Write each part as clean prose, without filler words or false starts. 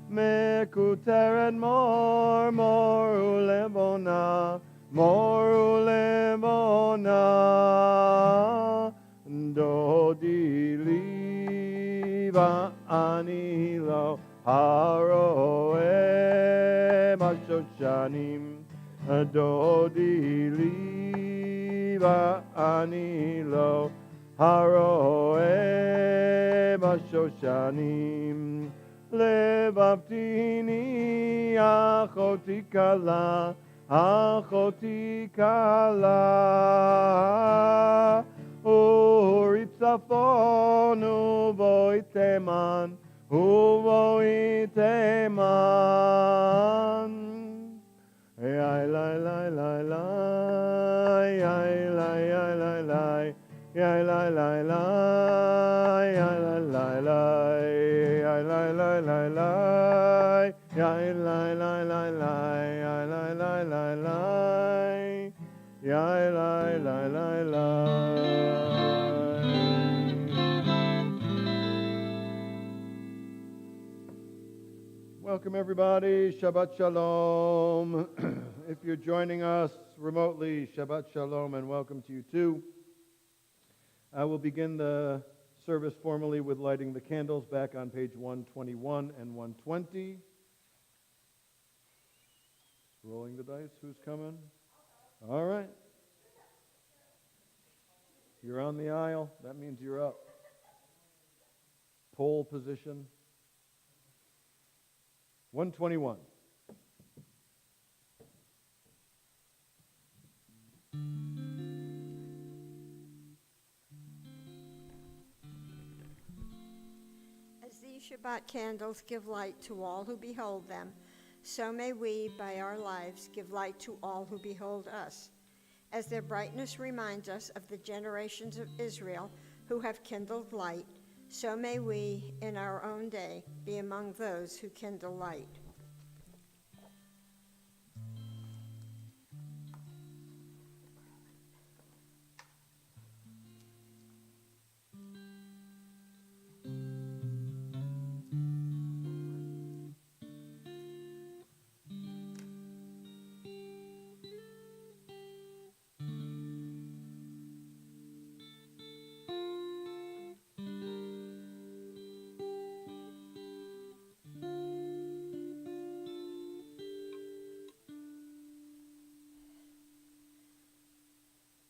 מקוטרת מור, מור ולבונה, מור ולבונה. דודי לי ואני לו, הרואה בשושנים. דודי לי ואני לו, הרואה בשושנים. לבבתיני אחותי קלה, אחותי קלה. אורי צפון ובואי תימן, ובואי תימן. יאי לי לי לי לי, יאי לי לי לי, יאי לי לי לי, יאי לי לי לי, יאי לי לי לי לי, יאי לי לי לי לי, יאי לי לי לי לי. Welcome everybody, Shabbat Shalom. If you're joining us remotely, Shabbat Shalom and welcome to you too. I will begin the service formally with lighting the candles back on page 121 and 120. Rolling the dice, who's coming? All right. You're on the aisle, that means you're up. Pole position. 121. As these Shabbat candles give light to all who behold them, so may we, by our lives, give light to all who behold us. As their brightness reminds us of the generations of Israel who have kindled light, so may we, in our own day, be among those who kindle light.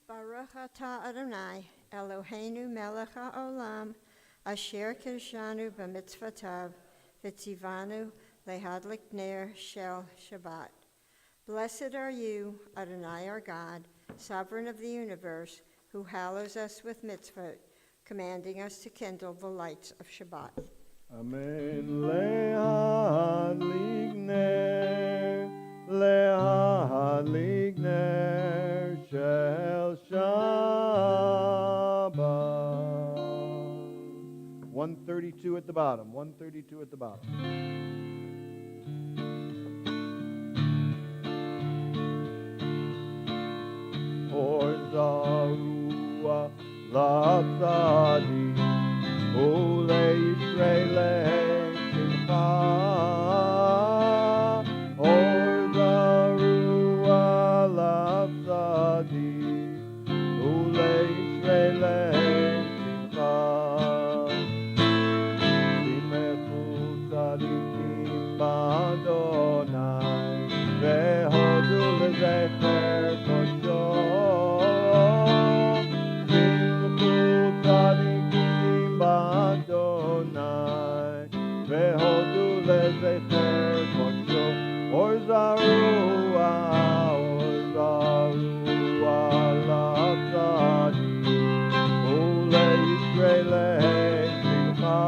Baruch atah Adonai, Eloheinu melech haolam, asher kiddushanu b'mitzvotav, v'tzivanu lehadlik ner shel Shabbat. Blessed are you, Adonai our God, sovereign of the universe, who hallows us with mitzvot, commanding us to kindle the lights of Shabbat. Amen. Lehadlik ner shel Shabbat. 132 at the bottom. 132 at the bottom. Or zarua latzadi, ole Yisrael simcha. Or zarua latzadi, ole Yisrael simcha. Simechu tzadikim b'Adonai, vehodu lezecher kodsho. Vehodu lezecher kodsho, or zarua latzadi, ule Yisrael simcha.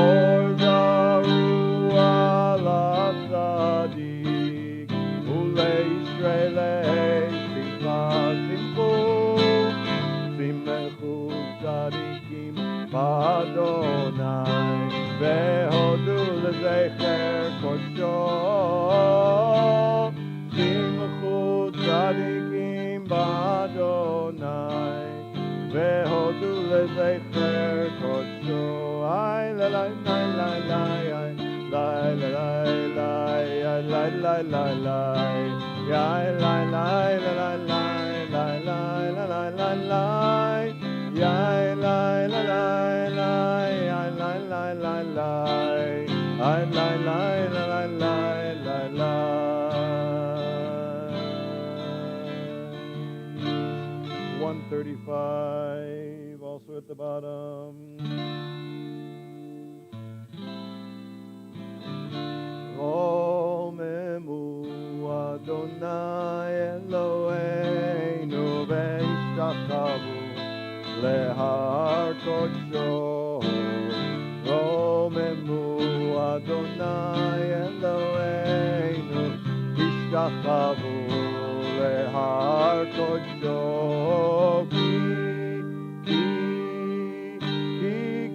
Or zarua latzadi, ule Yisrael simcha. Simchu tzadikim b'Adonai, vehodu lezecher kodsho. Simchu tzadikim b'Adonai, vehodu lezecher kodsho. Ay la la la la 135, also at the bottom. Romemu Adonai Eloheinu ve'ishtachavu lehar kodsho. Romemu Adonai Eloheinu ishtachavu lehar kodsho.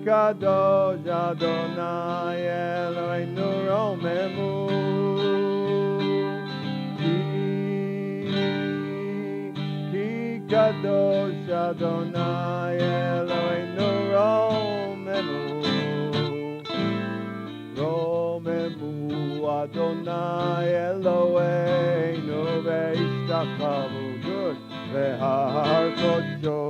Kadosh Adonai Eloheinu romemu. Ki Kadosh Adonai Eloheinu romemu. Romemu Adonai Eloheinu ve'ishtachavu. Good. Ve'har kodsho.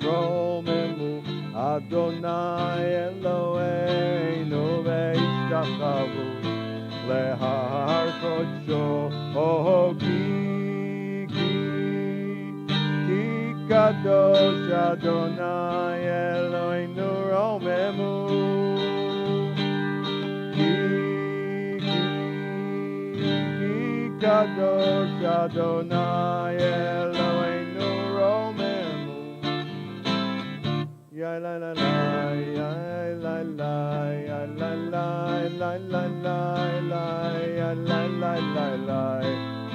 Romemu Adonai Eloheinu ve'ishtachavu lehar kodsho. Ki kadosh Adonai Eloheinu romemu. Ki kadosh Adonai Eloheinu romemu. Ya la la la, ya la la, ya la la, la la la, ya la la la la,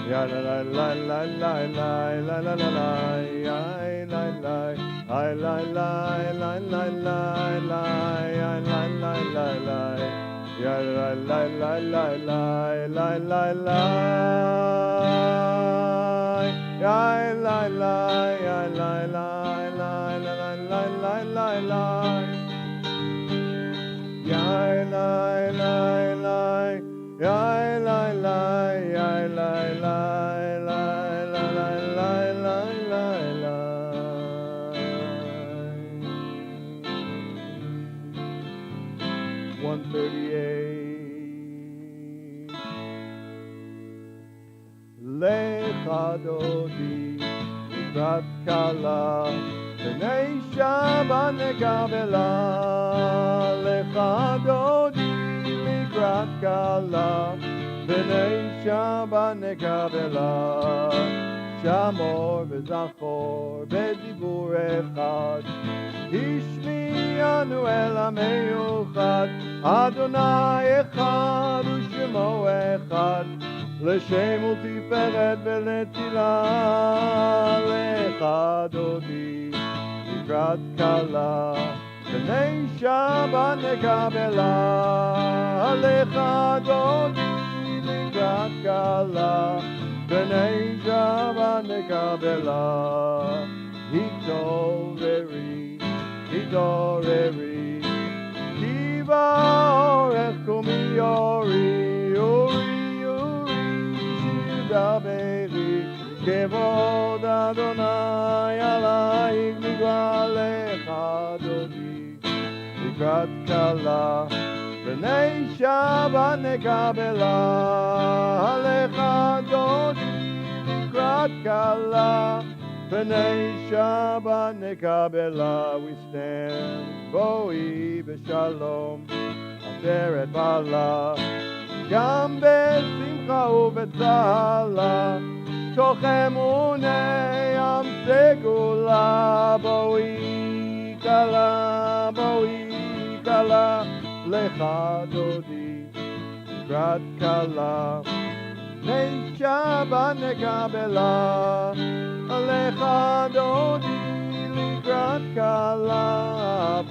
ya la la la la la, la la la la, ya la la, I la la, la la la, ya la la la la, ya la la la la, la la la, ya la la, ya la la. Lecha dodi mikrat kala b'nei Shabbat nekabela. Lecha dodi mikrat kala b'nei Shabbat nekabela. Shamor v'zachor b'dibur echad Ishmi'anu el ha'meyuchad Adonai echad u'shemo echad L'shem u'tiferet v'letila. Lecha dodi mikrat kala b'nei Shabbat nekabela. Lecha dodi mikrat kala b'nei Shabbat nekabela. Hitoreri Kiva orech kumiyori Uri shidaberi Kevod Adonai alayik nigla. Lecha dodi mikrat kala b'nei Shabbat nekabela. Lecha dodi mikrat kala b'nei Shabbat nekabela. We stand boi b'shalom aseret bala gam b'simcha u'b'tzala toch emunei am segula. Boi kala lecha dodi mikrat kala b'nei Shabbat nekabela. Lecha dodi mikrat kala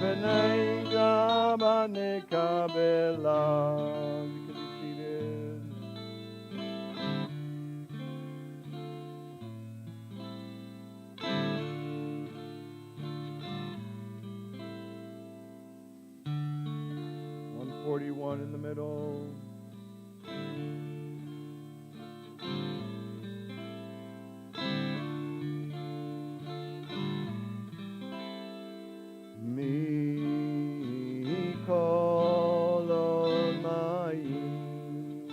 b'nei Shabbat nekabela. You can be seated. 141 in the middle. Mikol mayim,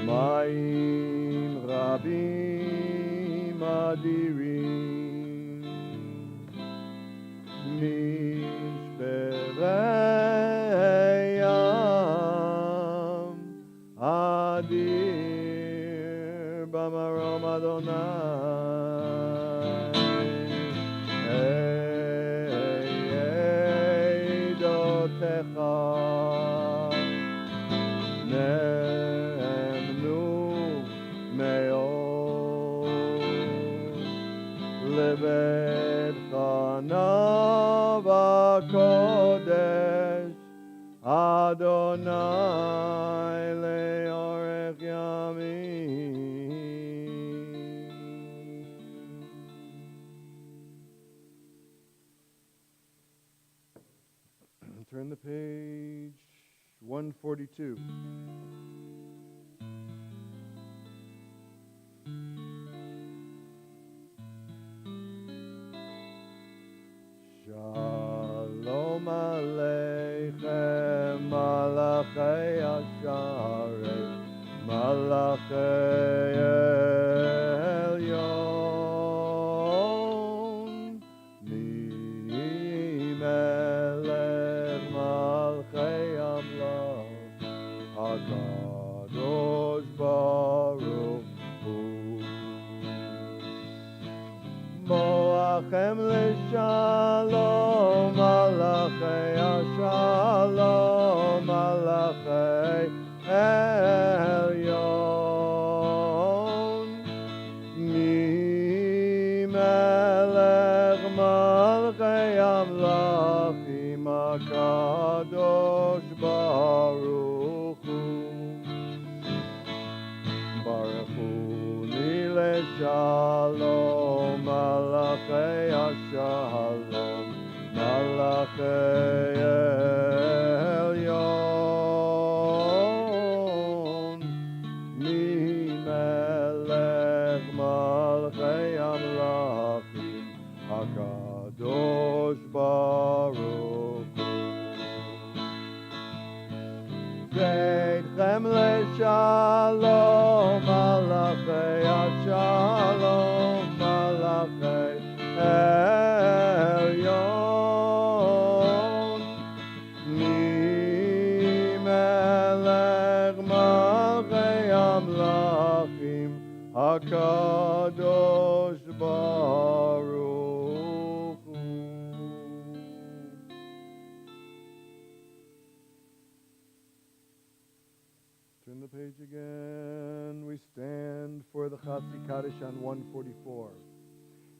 mayim rabim adirim, mishperei yam adir b'marom Adonai. Eidotecha nemnu me'od lebeitcha v'kodesh Adonai le'orech yamim. Turn the page, 142. Shalom Aleichem, Malachei Asharei, Malachei Elyon, Mi Melech Malchei Amlach, HaKadosh Baruch Hu. Moachem l'shalom, Malachei Ashalom, Malachei Elyon, Mi Melech Malchei Amlachim, HaKadosh Baruch Hu. Baruch Hu li l'shalom, Malachei Ashalom, Malachei Elyon, Mi Melech Malchei Amlachim, HaKadosh Baruch Hu. Zeitchem l'shalom, Malachei Ashalom, Malachei Elyon, Mi Melech Malchei Amlachim, HaKadosh Baruch Hu. Turn the page again. We stand for the Chatzi Kaddish on 144.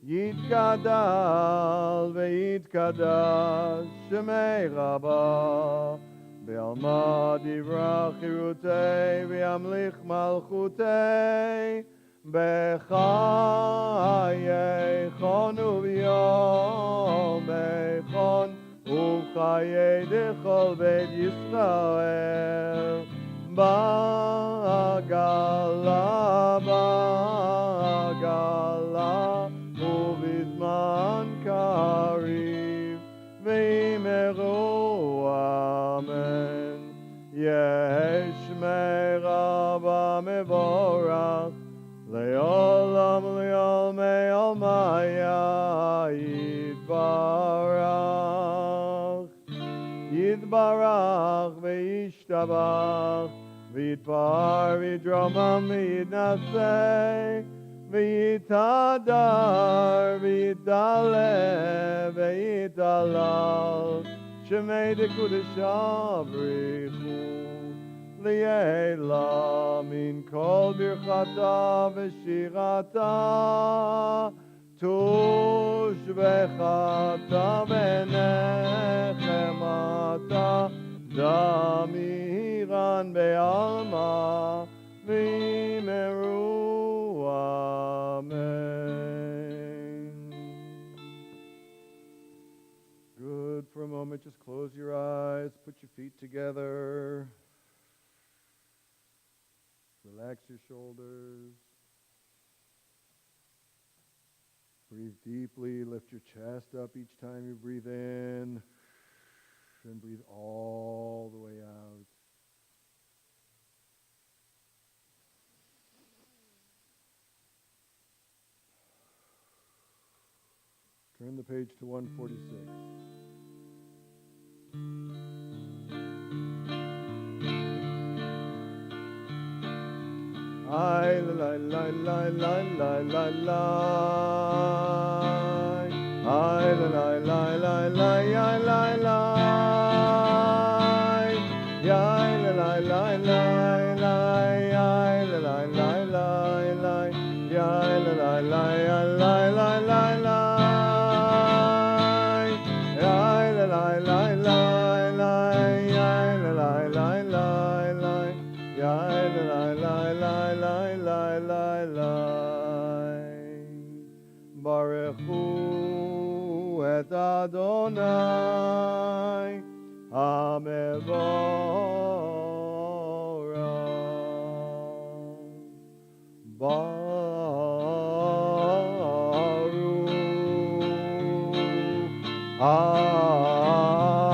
Yitgadal ve'yitkadash Shemei Rabbah Be'alma divrach chirutei ve'amlich malchutei B'chayei u'b'yom b'chon u'chayei dechol beit Yisrael Ba'gala ובזמן קריב ויאמרו אמן. יש מרבה מבורך לעולם לעולמי עולמיה יתברך. יתברך וישתבח ויתפאר ויתרומם ויתנשא ויתהדר ויתעלה ויתהלל שמי דקודשא בריחו לילה מן כל ברכתה ושירתה תושבחתה ונחמתה דמירן בעלמא ויאמרו אמן. Good for a moment. moment, just close your eyes, put your feet together, relax your shoulders, breathe deeply, lift your chest up each time you breathe in, then breathe all the way out. Turn the page to 146. I la la la la la la la. I la la la la la ya la la. Ya la la la la la ya la la la la la ya la la la ya la la la la. Ya la la la la la ya la la la la la ya la la la la la la la. Baruch hu et Adonai Hamevorach.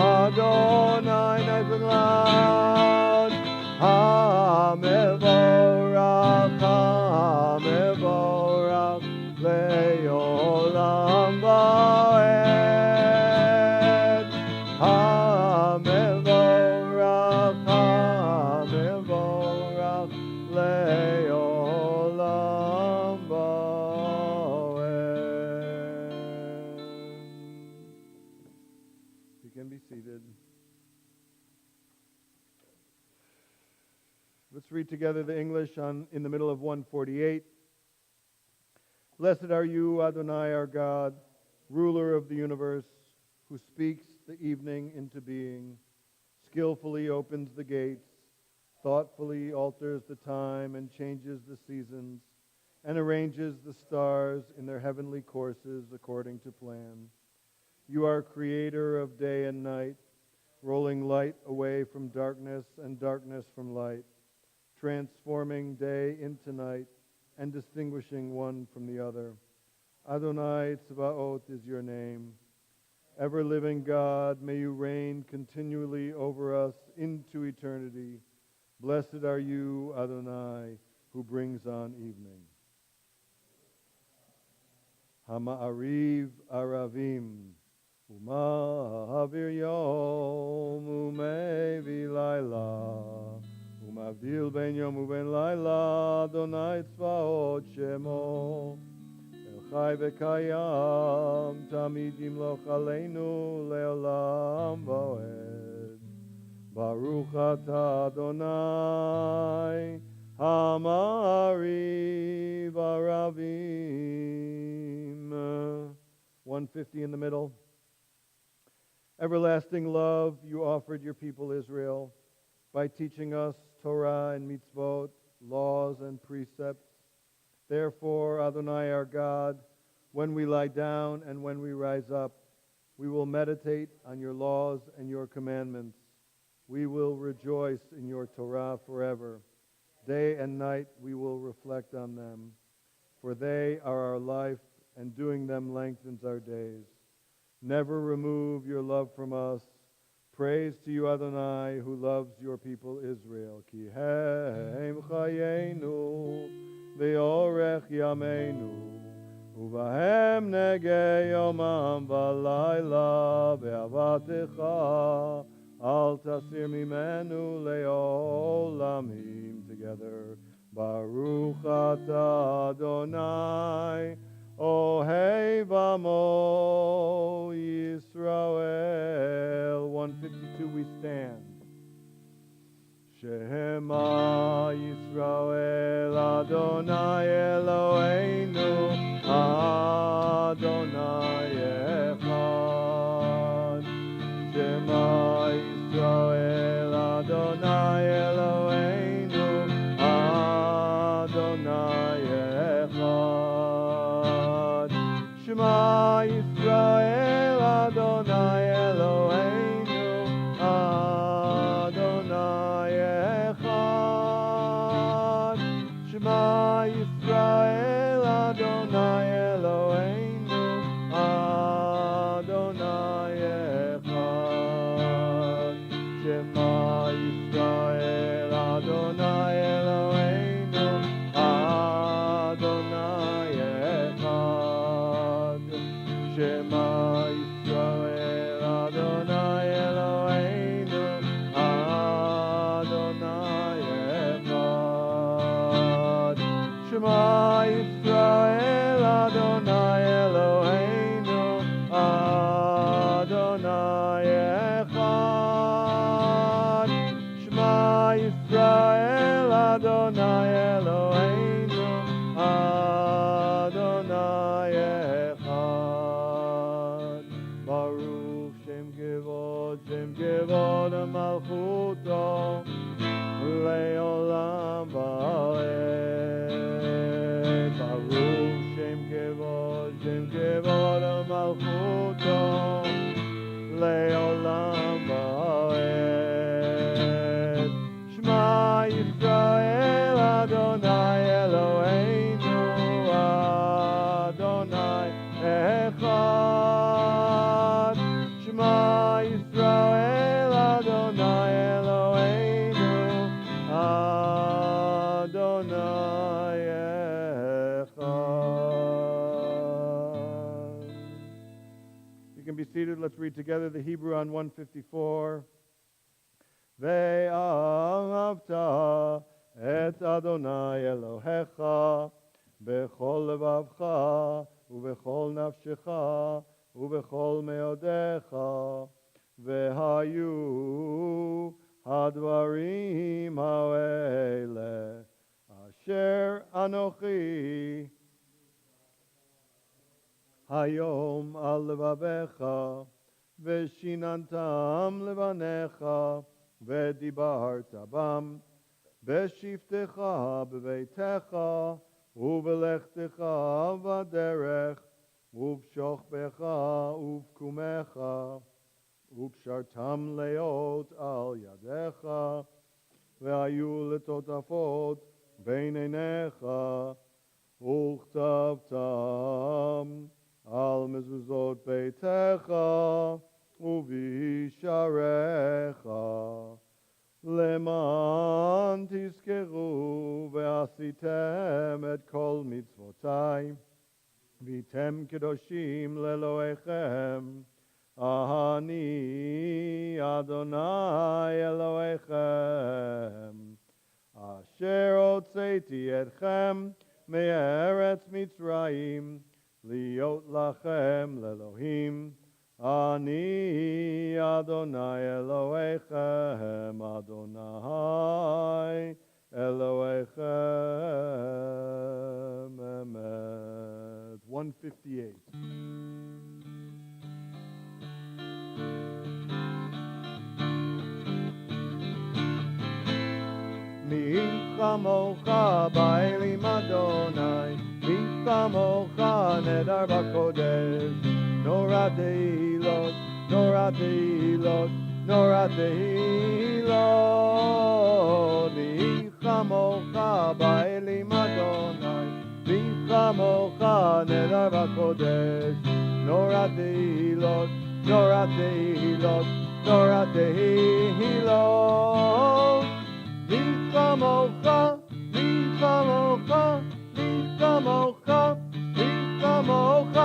Adonai, nice and loud. Hamevorach, Hamevorach, le'olam va'ed. Hamevorach, Hamevorach, le'olam va'ed. You can be seated. Let's read together the English in the middle of 148. Blessed are you, Adonai, our God, ruler of the universe, who speaks the evening into being, skillfully opens the gates, thoughtfully alters the time and changes the seasons, and arranges the stars in their heavenly courses according to plan. You are creator of day and night, rolling light away from darkness and darkness from light, transforming day into night and distinguishing one from the other. Adonai Tzvaot is your name. Ever-living God, may you reign continually over us into eternity. Blessed are you, Adonai, who brings on evening. Hama'ariv aravim, uma'avir yom, umevi laila. Umavdil ben yom uben laila, Adonai tzvaot shemo. El chai v'kayam, tamid yimloch aleinu, le'olam va'ed. Baruch atah Adonai, hama'ariv aravim. 150 in the middle. Everlasting love, you offered your people Israel by teaching us Torah and mitzvot, laws and precepts. Therefore, Adonai our God, when we lie down and when we rise up, we will meditate on your laws and your commandments. We will rejoice in your Torah forever. Day and night we will reflect on them, for they are our life, and doing them lengthens our days. Never remove your love from us. Praise to you, Adonai, who loves your people Israel. Ki heim chayenu ve'orech yameinu uvahem negei yomam v'layla ve'avatecha al tasir mimenu le'olamim. Together, Baruch atah Adonai Ohei v'amo Yisrael. 152 we stand. Shema Yisrael Adonai Eloheinu Adonai Echad. Shema Yisrael Adonai Eloheinu Adonai Echad. Shema Yisrael Adonai Eloheinu Adonai Eloheinu, Adonai Echad. Baruch Shem Kevod Malchuto, Le'olam Va'ed. Baruch Shem Kevod Malchuto, Le'olam Va'ed. Shema Yisrael, Adonai Eloheinu, Adonai Echad. Shema Yisrael, Adonai Eloheinu, Adonai Echad. You can be seated. Let's read together the Hebrew on 154. Ve'ahavta et Adonai Elohecha bechol levavcha ubechol nafshecha ubechol meodecha vehayu hadvarim ha'ele asher anochi hayom al levavecha veshinantam levanecha ודיברת בם בשבתך בביתך ובלכתך בדרך ובשוכבך ובקומך וקשרתם להיות על ידיך והיו לטוטפות בין עיניך וכתבתם על מזוזות ביתך ובישעריך למען תזכרו ועשיתם את כל מצוותי והייתם קדושים לאלוהיכם אני אדוני אלוהיכם אשר הוצאתי אתכם מארץ מצרים להיות לכם לאלוהים אני אדוני אלוהיכם, אדוני אלוהיכם, אמת. 158. מי כמוך באלים אדוני, מי כמוך נדר בקודש, נורא תהילות, נורא תהילות, נורא תהילות. מי כמוך באלים אדוני, מי כמוך נדר בקודש, נורא תהילות, נורא תהילות, נורא תהילות. מי כמוך, מי כמוך, מי כמוך, מי כמוך.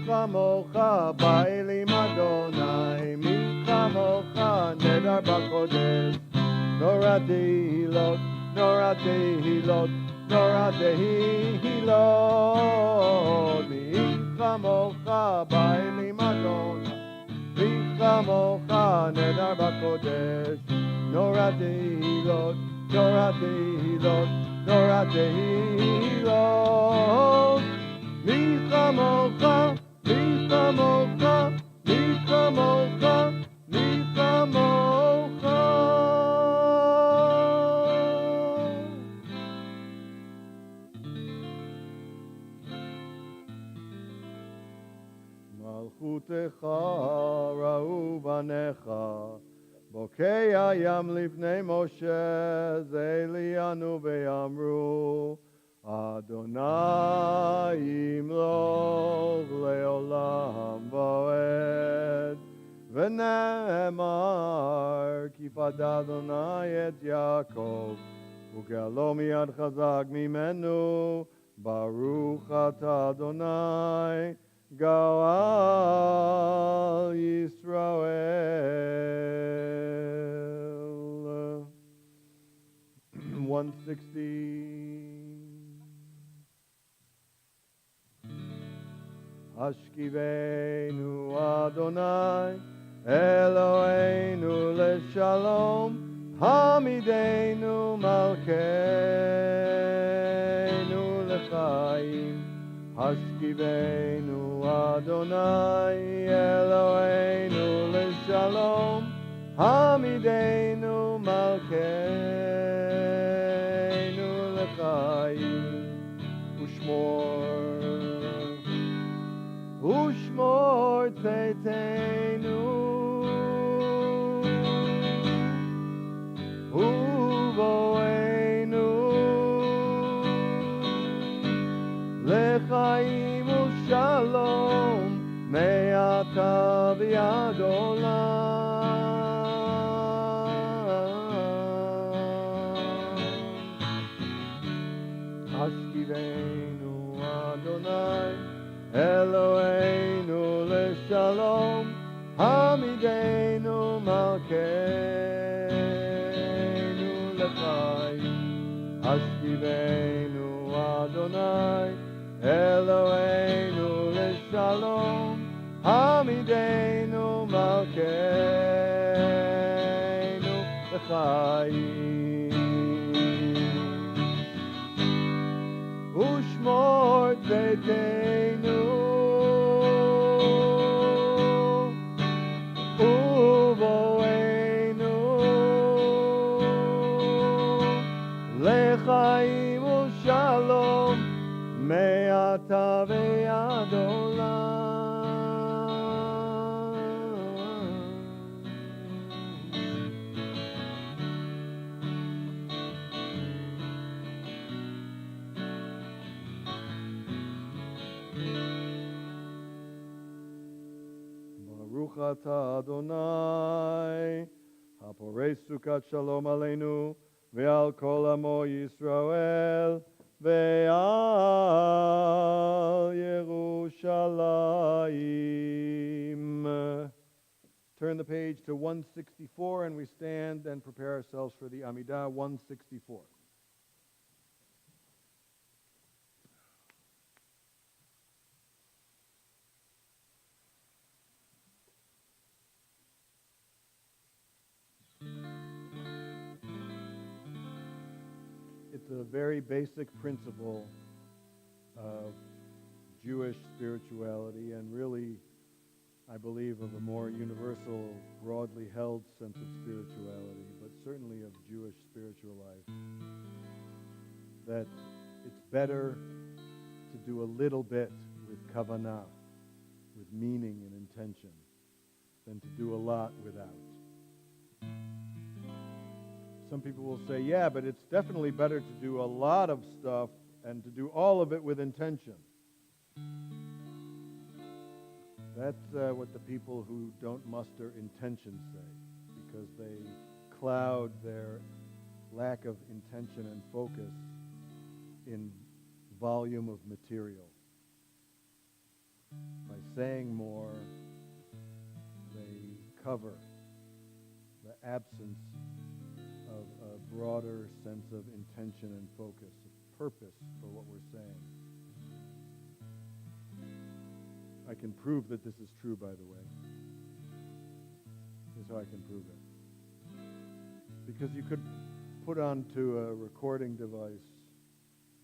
כמוך באלים אדוני, מי כמוך נדר בקודש, נורא תהילות, נורא תהילות, נורא תהילות. מי כמוך באלים אדוני, מי כמוך נדר בקודש, נורא תהילות, נורא תהילות, נורא תהילות. מי כמוך, מי כמוך, מי כמוך, מי כמוך. מלכותך ראו בניך, בוקע ים לפני משה, זה ליאנו ויאמרו, אדוני ימלוך לעולם ועד. ונאמר כי פדה אדוני את יעקב וגאלו מיד חזק ממנו. ברוך אתה אדוני גאל ישראל. 160. Hashkivenu Adonai Eloheinu leshalom Hamidenu Malkeinu lechaim Hashkivenu Adonai Eloheinu leshalom Hamidenu Malkeinu lechaim Ushmor Tzeitenu Uvoenu Lechaim Ushalom Me'ata v'ad olam Hashkivenu Adonai Eloheinu leshalom Hamidenu Malkeinu lechaim Hashkivenu Adonai Eloheinu leshalom Hamidenu Malkeinu lechaim Ushmor Tzeitenu Uvoenu Lechaim Ushalom Me'ata v'ad olam Baruch atah Adonai, haporei sukat shalom aleinu, ve'al kol amo Yisrael, ve'al Yerushalayim. Turn the page to 164 and we stand and prepare ourselves for the Amidah 164. It's a very basic principle of Jewish spirituality and really, I believe, of a more universal, broadly held sense of spirituality, but certainly of Jewish spiritual life, that it's better to do a little bit with kavanah, with meaning and intention, than to do a lot without. Some people will say, yeah, but it's definitely better to do a lot of stuff and to do all of it with intention. That's what the people who don't muster intention say, because they cloud their lack of intention and focus in volume of material. By saying more, they cover the absence of a broader sense of intention and focus, of purpose for what we're saying. I can prove that this is true, by the way. Here's how I can prove it. Because you could put onto a recording device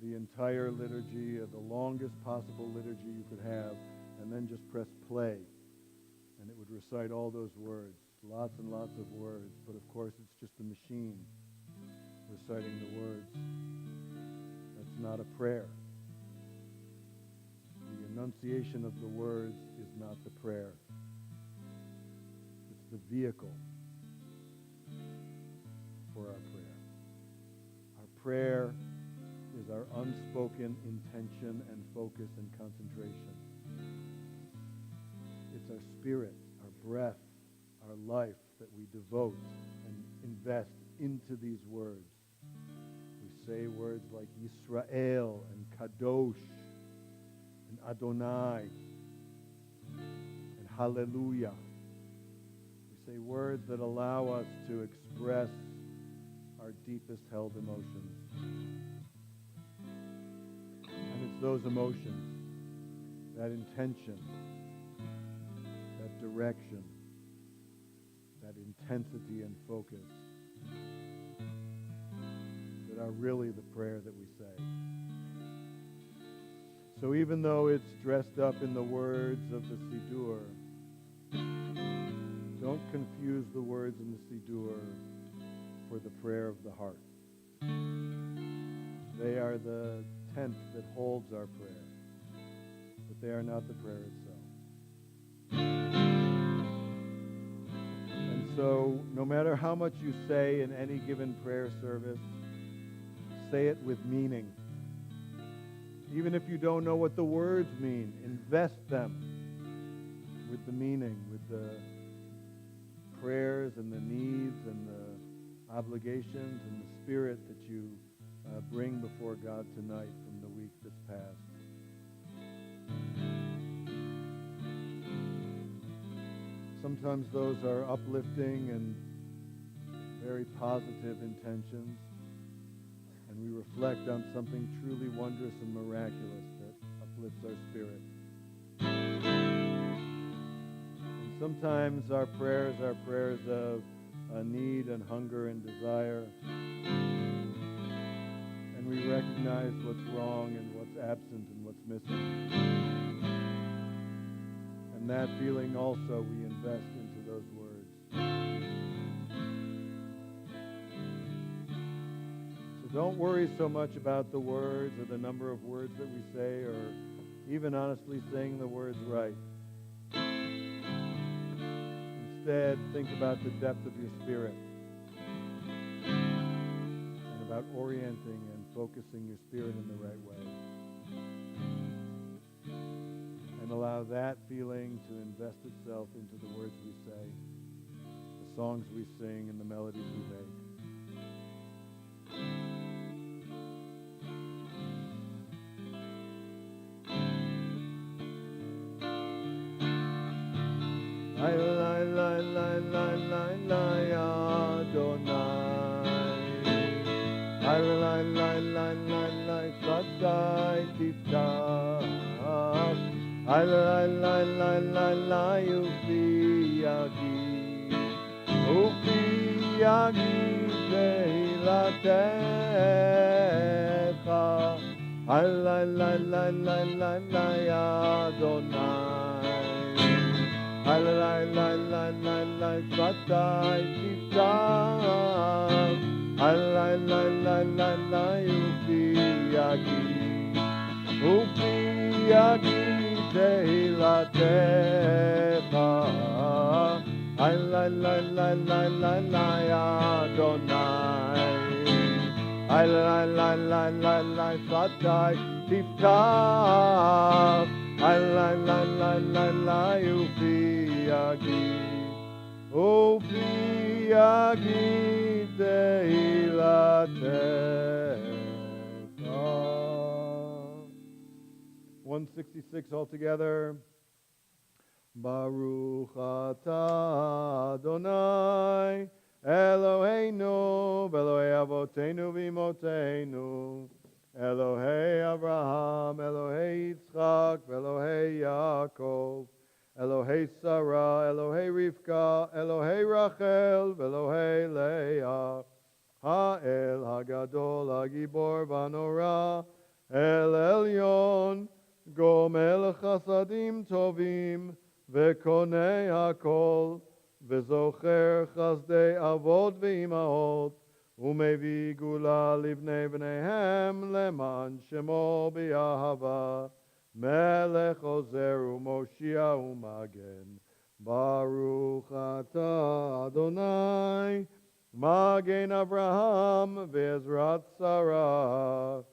the entire liturgy, the longest possible liturgy you could have, and then just press play, and it would recite all those words. Lots and lots of words, but of course it's just a machine reciting the words. That's not a prayer. The enunciation of the words is not the prayer. It's the vehicle for our prayer. Our prayer is our unspoken intention and focus and concentration. It's our spirit, our breath, our life that we devote and invest into these words. We say words like Yisrael and Kadosh and Adonai and Hallelujah. We say words that allow us to express our deepest held emotions. And it's those emotions that intention, that direction, that intensity and focus that are really the prayer that we say. So even though it's dressed up in the words of the Siddur, don't confuse the words in the Siddur for the prayer of the heart. They are the tent that holds our prayer, but they are not the prayer itself. And so, no matter how much you say in any given prayer service, say it with meaning. Even if you don't know what the words mean, invest them with the meaning, with the prayers and the needs and the obligations and the spirit that you bring before God tonight from the week that's passed. Sometimes those are uplifting and very positive intentions, and we reflect on something truly wondrous and miraculous that uplifts our spirit. And sometimes our prayers are prayers of need and hunger and desire, and we recognize what's wrong and what's absent and what's missing. And that feeling also we invest into those words. So don't worry so much about the words or the number of words that we say, or even honestly saying the words right. Instead, think about the depth of your spirit and about orienting and focusing your spirit in the right way. And allow that feeling to invest itself into the words we say, the songs we sing, and the melodies we make. I lie, lie, lie, lie, lie, lie, Adonai. I lie, lie, lie, lie, lie, Shaddai Tiftach. I lie, lie, lie, lie, lie, Ufi Yagi. Ufi Yagi Tehilatecha. I lie, lie, lie, lie, lie, lie, Adonai. I lie, lie, lie, lie, lie, Shaddai Tiftach. I lie, lie, lie, lie, lie, Ufi Yagi. Ufi Yagi Tehilatecha. I lie, lie, lie, lie, lie, lie, Adonai. I lie, lie, lie, lie, lie, Shaddai Tiftach. I lie, lie, lie, lie, lie, Ufi Yagi. Ufi Yagi Tehilatecha. 166 altogether. Baruch atah Adonai Eloheinu Elohei Avoteinu v'Imoteinu Elohei Abraham Elohei Yitzchak Elohei Yaakov Elohei Sarah Elohei Rivka Elohei Rachel Elohei Leah Ha'el Hagadol Hagibor Vanora El Elyon Gomel Chasadim Tovim V'konei hakol, v'zocher chazdei avot v'imaot, u'mevi gula livnei bneihem leman shemo b'yahava, melech ozer u'moshia u'magen, baruch atah Adonai, magen Avraham v'ezrat Sarah,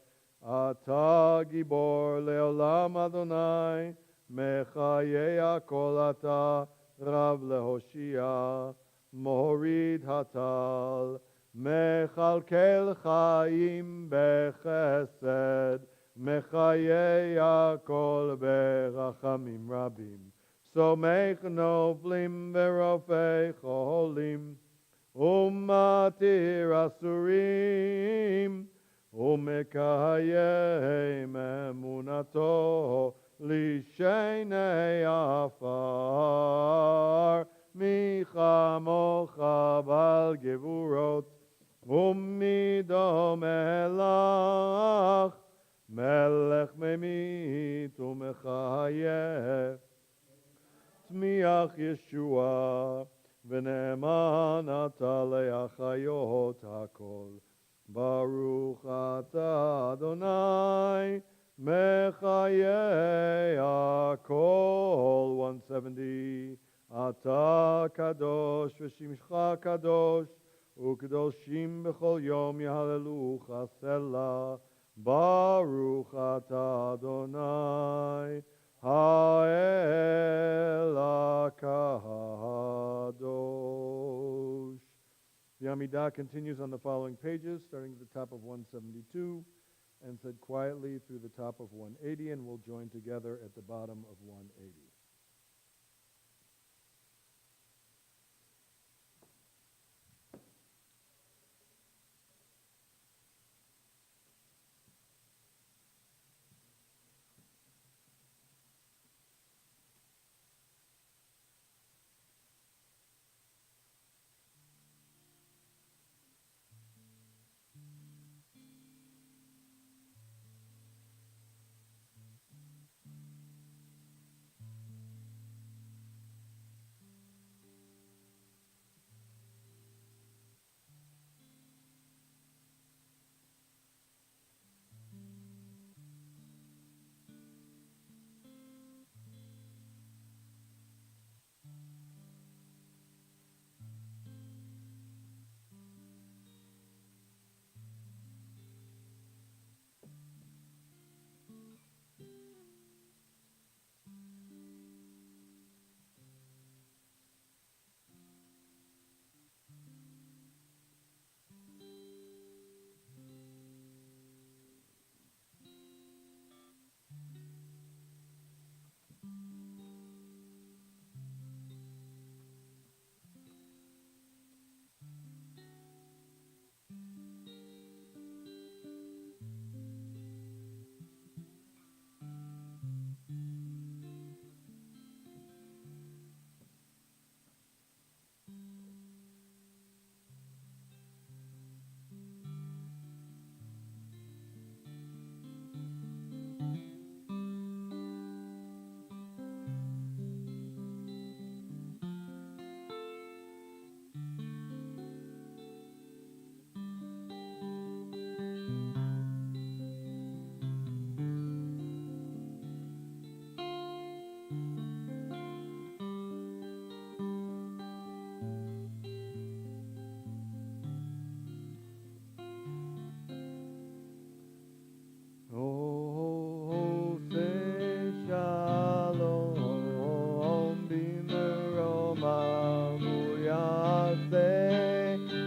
atah gibor leolam Adonai, Mechaye Hakol Ata Rav Lehoshia Morid Hatal Mechalkel Chaim Bechesed Mechaye Hakol Berachamim Rabim Somech Novlim Verofei Cholim Umatir Asurim Umekayem Emunato Lishem v'chayeh. Tzmiach Yeshua, v'ne'eman ata le'achayot hakol. Baruch ata Adonai, mechayeh hakol. 170. Ata kadosh v'shimcha kadosh, u'kadoshim b'chol yom yahalelucha selah. Baruch ata Adonai, ha'el hakadosh. The Amidah continues on the following pages, starting at the top of 172, and said quietly through the top of 180, and we'll join together at the bottom of 180.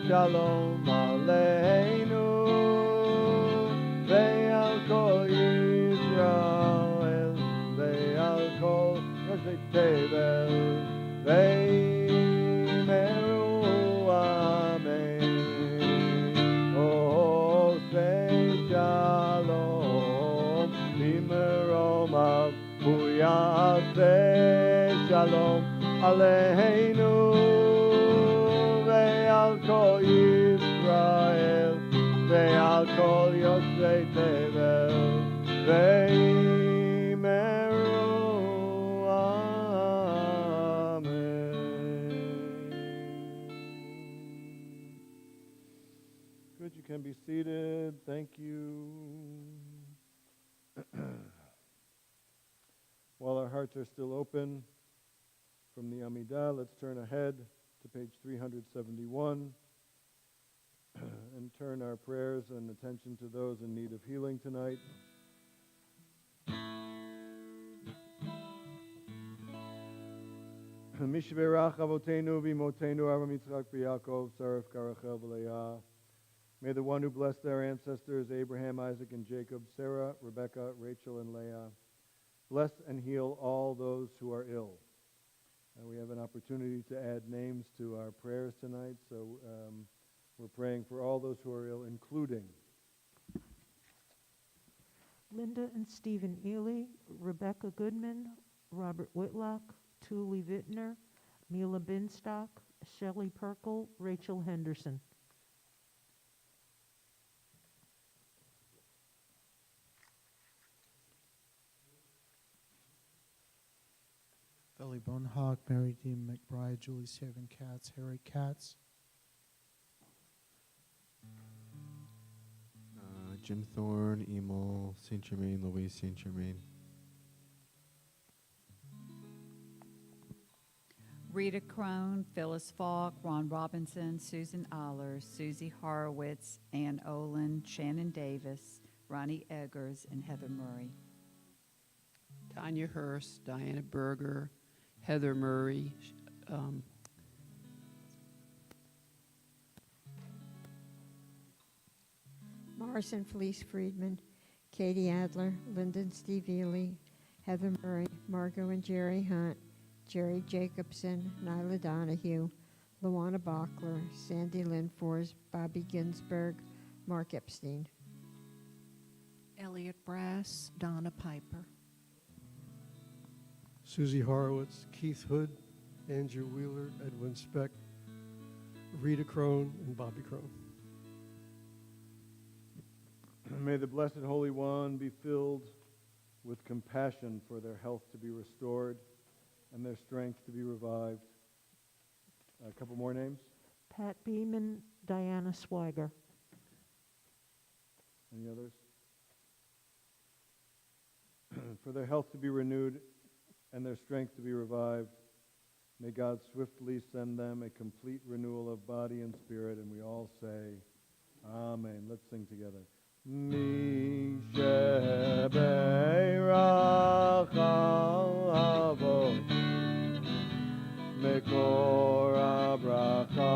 Shalom Aleinu ve'al kol Yisrael ve'al kol Yoshei Tevel ve'meru Amen. Oh, say Shalom b'meromav hu ya'aseh Shalom Aleinu ve'al kol Yisrael ve'al kol Yoshei Tevel ve'meru Amen. Good, you can be seated. Thank you. While our hearts are still open from the Amidah, let's turn ahead to page 371 and turn our prayers and attention to those in need of healing tonight. Mishverach avotenu v'imotenu Avram Yitzchak v'Yaakov Sarif Karachel v'Leah. May the one who blessed their ancestors Abraham, Isaac, and Jacob, Sarah, Rebekah, Rachel, and Leah, bless and heal all those who are ill. We have an opportunity to add names to our prayers tonight, so we're praying for all those who are ill, including Linda and Stephen Ely, Rebecca Goodman, Robert Whitlock, Thule Vittner, Mila Binstock, Shelley Perkle, Rachel Henderson. Philly Bonehawk, Mary Dean McBride, Julie Savan Katz, Harry Katz. Jim Thorne, Emil St. Germain, Louise St. Germain. Rita Crone, Phyllis Falk, Ron Robinson, Susan Aller, Susie Horowitz, Ann Olin, Shannon Davis, Ronnie Eggers, and Heather Murray. Tanya Hurst, Diana Berger, Heather Murray, Morrison Felice Friedman, Katie Adler, Lyndon Steve Ely, Heather Murray, Margot and Jerry Hunt, Jerry Jacobson, Nyla Donahue, Luana Bachler, Sandy Lynn Fors, Bobby Ginsberg, Mark Epstein. Elliot Brass, Donna Piper. Susie Horowitz, Keith Hood, Andrew Wheeler, Edwin Speck, Rita Crone, and Bobby Crone. May the Blessed Holy One be filled with compassion for their health to be restored and their strength to be revived. A couple more names. Pat Beeman, Diana Swiger. Any others? For their health to be renewed and their strength to be revived, may God swiftly send them a complete renewal of body and spirit, and we all say, Amen. Let's sing together. Mi shebe rachavo mekor abracha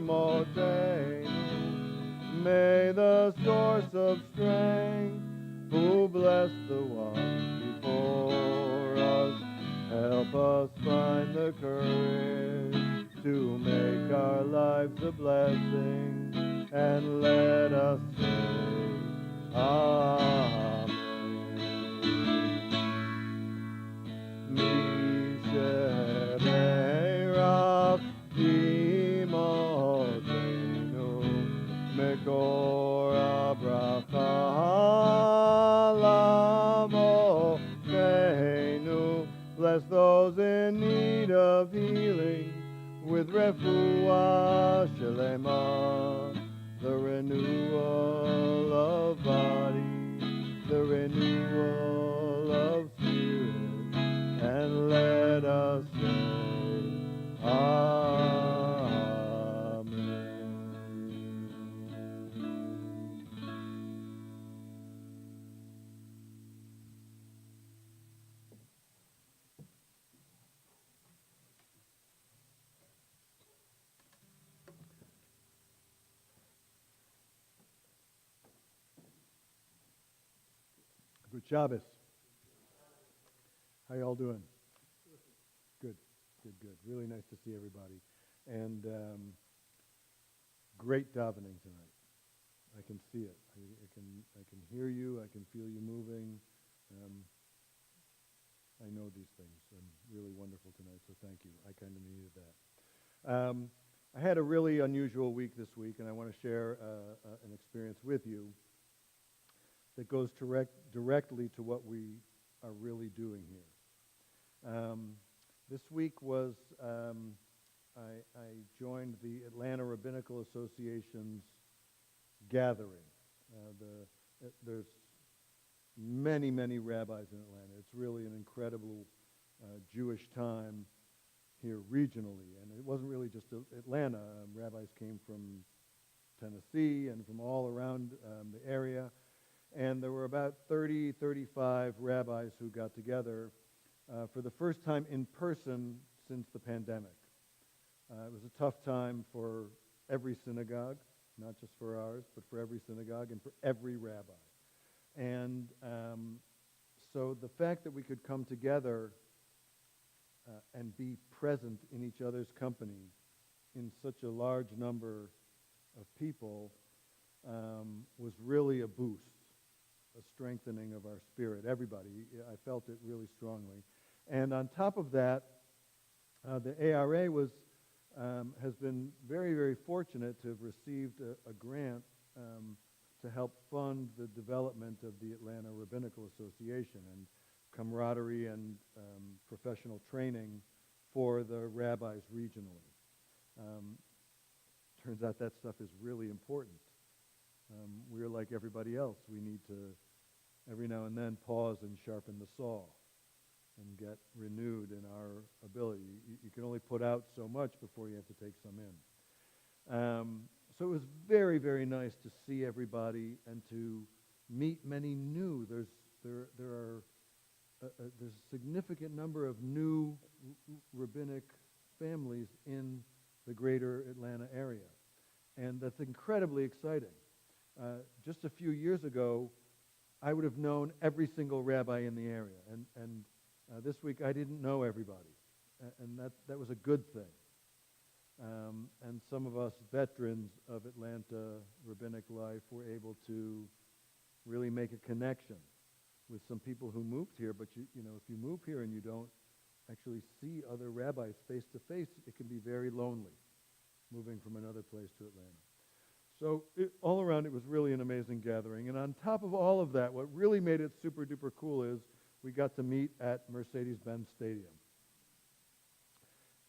leimoteinu. May the source of strength, who bless the one before us, help us find the courage to make our lives a blessing, and let us say, Amen. Misheberach imotenu mekor abracha lamokeinu. Bless those in need of healing with refuah shelema, the renewal of body, the renewal of spirit, and let us say, Amen. Good Shabbos. How y'all doing? Good, good, good. Really nice to see everybody. And great davening tonight. I can see it. I can hear you. I can feel you moving. I know these things, and really wonderful tonight, so thank you. I kind of needed that. I had a really unusual week this week, and I want to share an experience with you that goes directly to what we are really doing here. This week was, I joined the Atlanta Rabbinical Association's gathering. There's many, many rabbis in Atlanta. It's really an incredible Jewish time here regionally. And it wasn't really just Atlanta. Rabbis came from Tennessee and from all around the area. And there were about 30, 35 rabbis who got together for the first time in person since the pandemic. It was a tough time for every synagogue, not just for ours, but for every synagogue and for every rabbi. And so the fact that we could come together and be present in each other's company in such a large number of people was really a boost, a strengthening of our spirit. Everybody, I felt it really strongly. And on top of that, the ARA has been very, very fortunate to have received a grant to help fund the development of the Atlanta Rabbinical Association. And camaraderie and professional training for the rabbis regionally. Turns out that stuff is really important. We're like everybody else. We need to, every now and then, pause and sharpen the saw and get renewed in our ability. You can only put out so much before you have to take some in. So it was very, very nice to see everybody and to meet many new. There's a significant number of new rabbinic families in the greater Atlanta area, and that's incredibly exciting. Just a few years ago, I would have known every single rabbi in the area, and this week I didn't know everybody, and that was a good thing. And some of us veterans of Atlanta rabbinic life were able to really make a connection with some people who moved here. But you know, if you move here and you don't actually see other rabbis face to face, it can be very lonely, moving from another place to Atlanta. So all around, it was really an amazing gathering. And on top of all of that, what really made it super duper cool is we got to meet at Mercedes-Benz Stadium.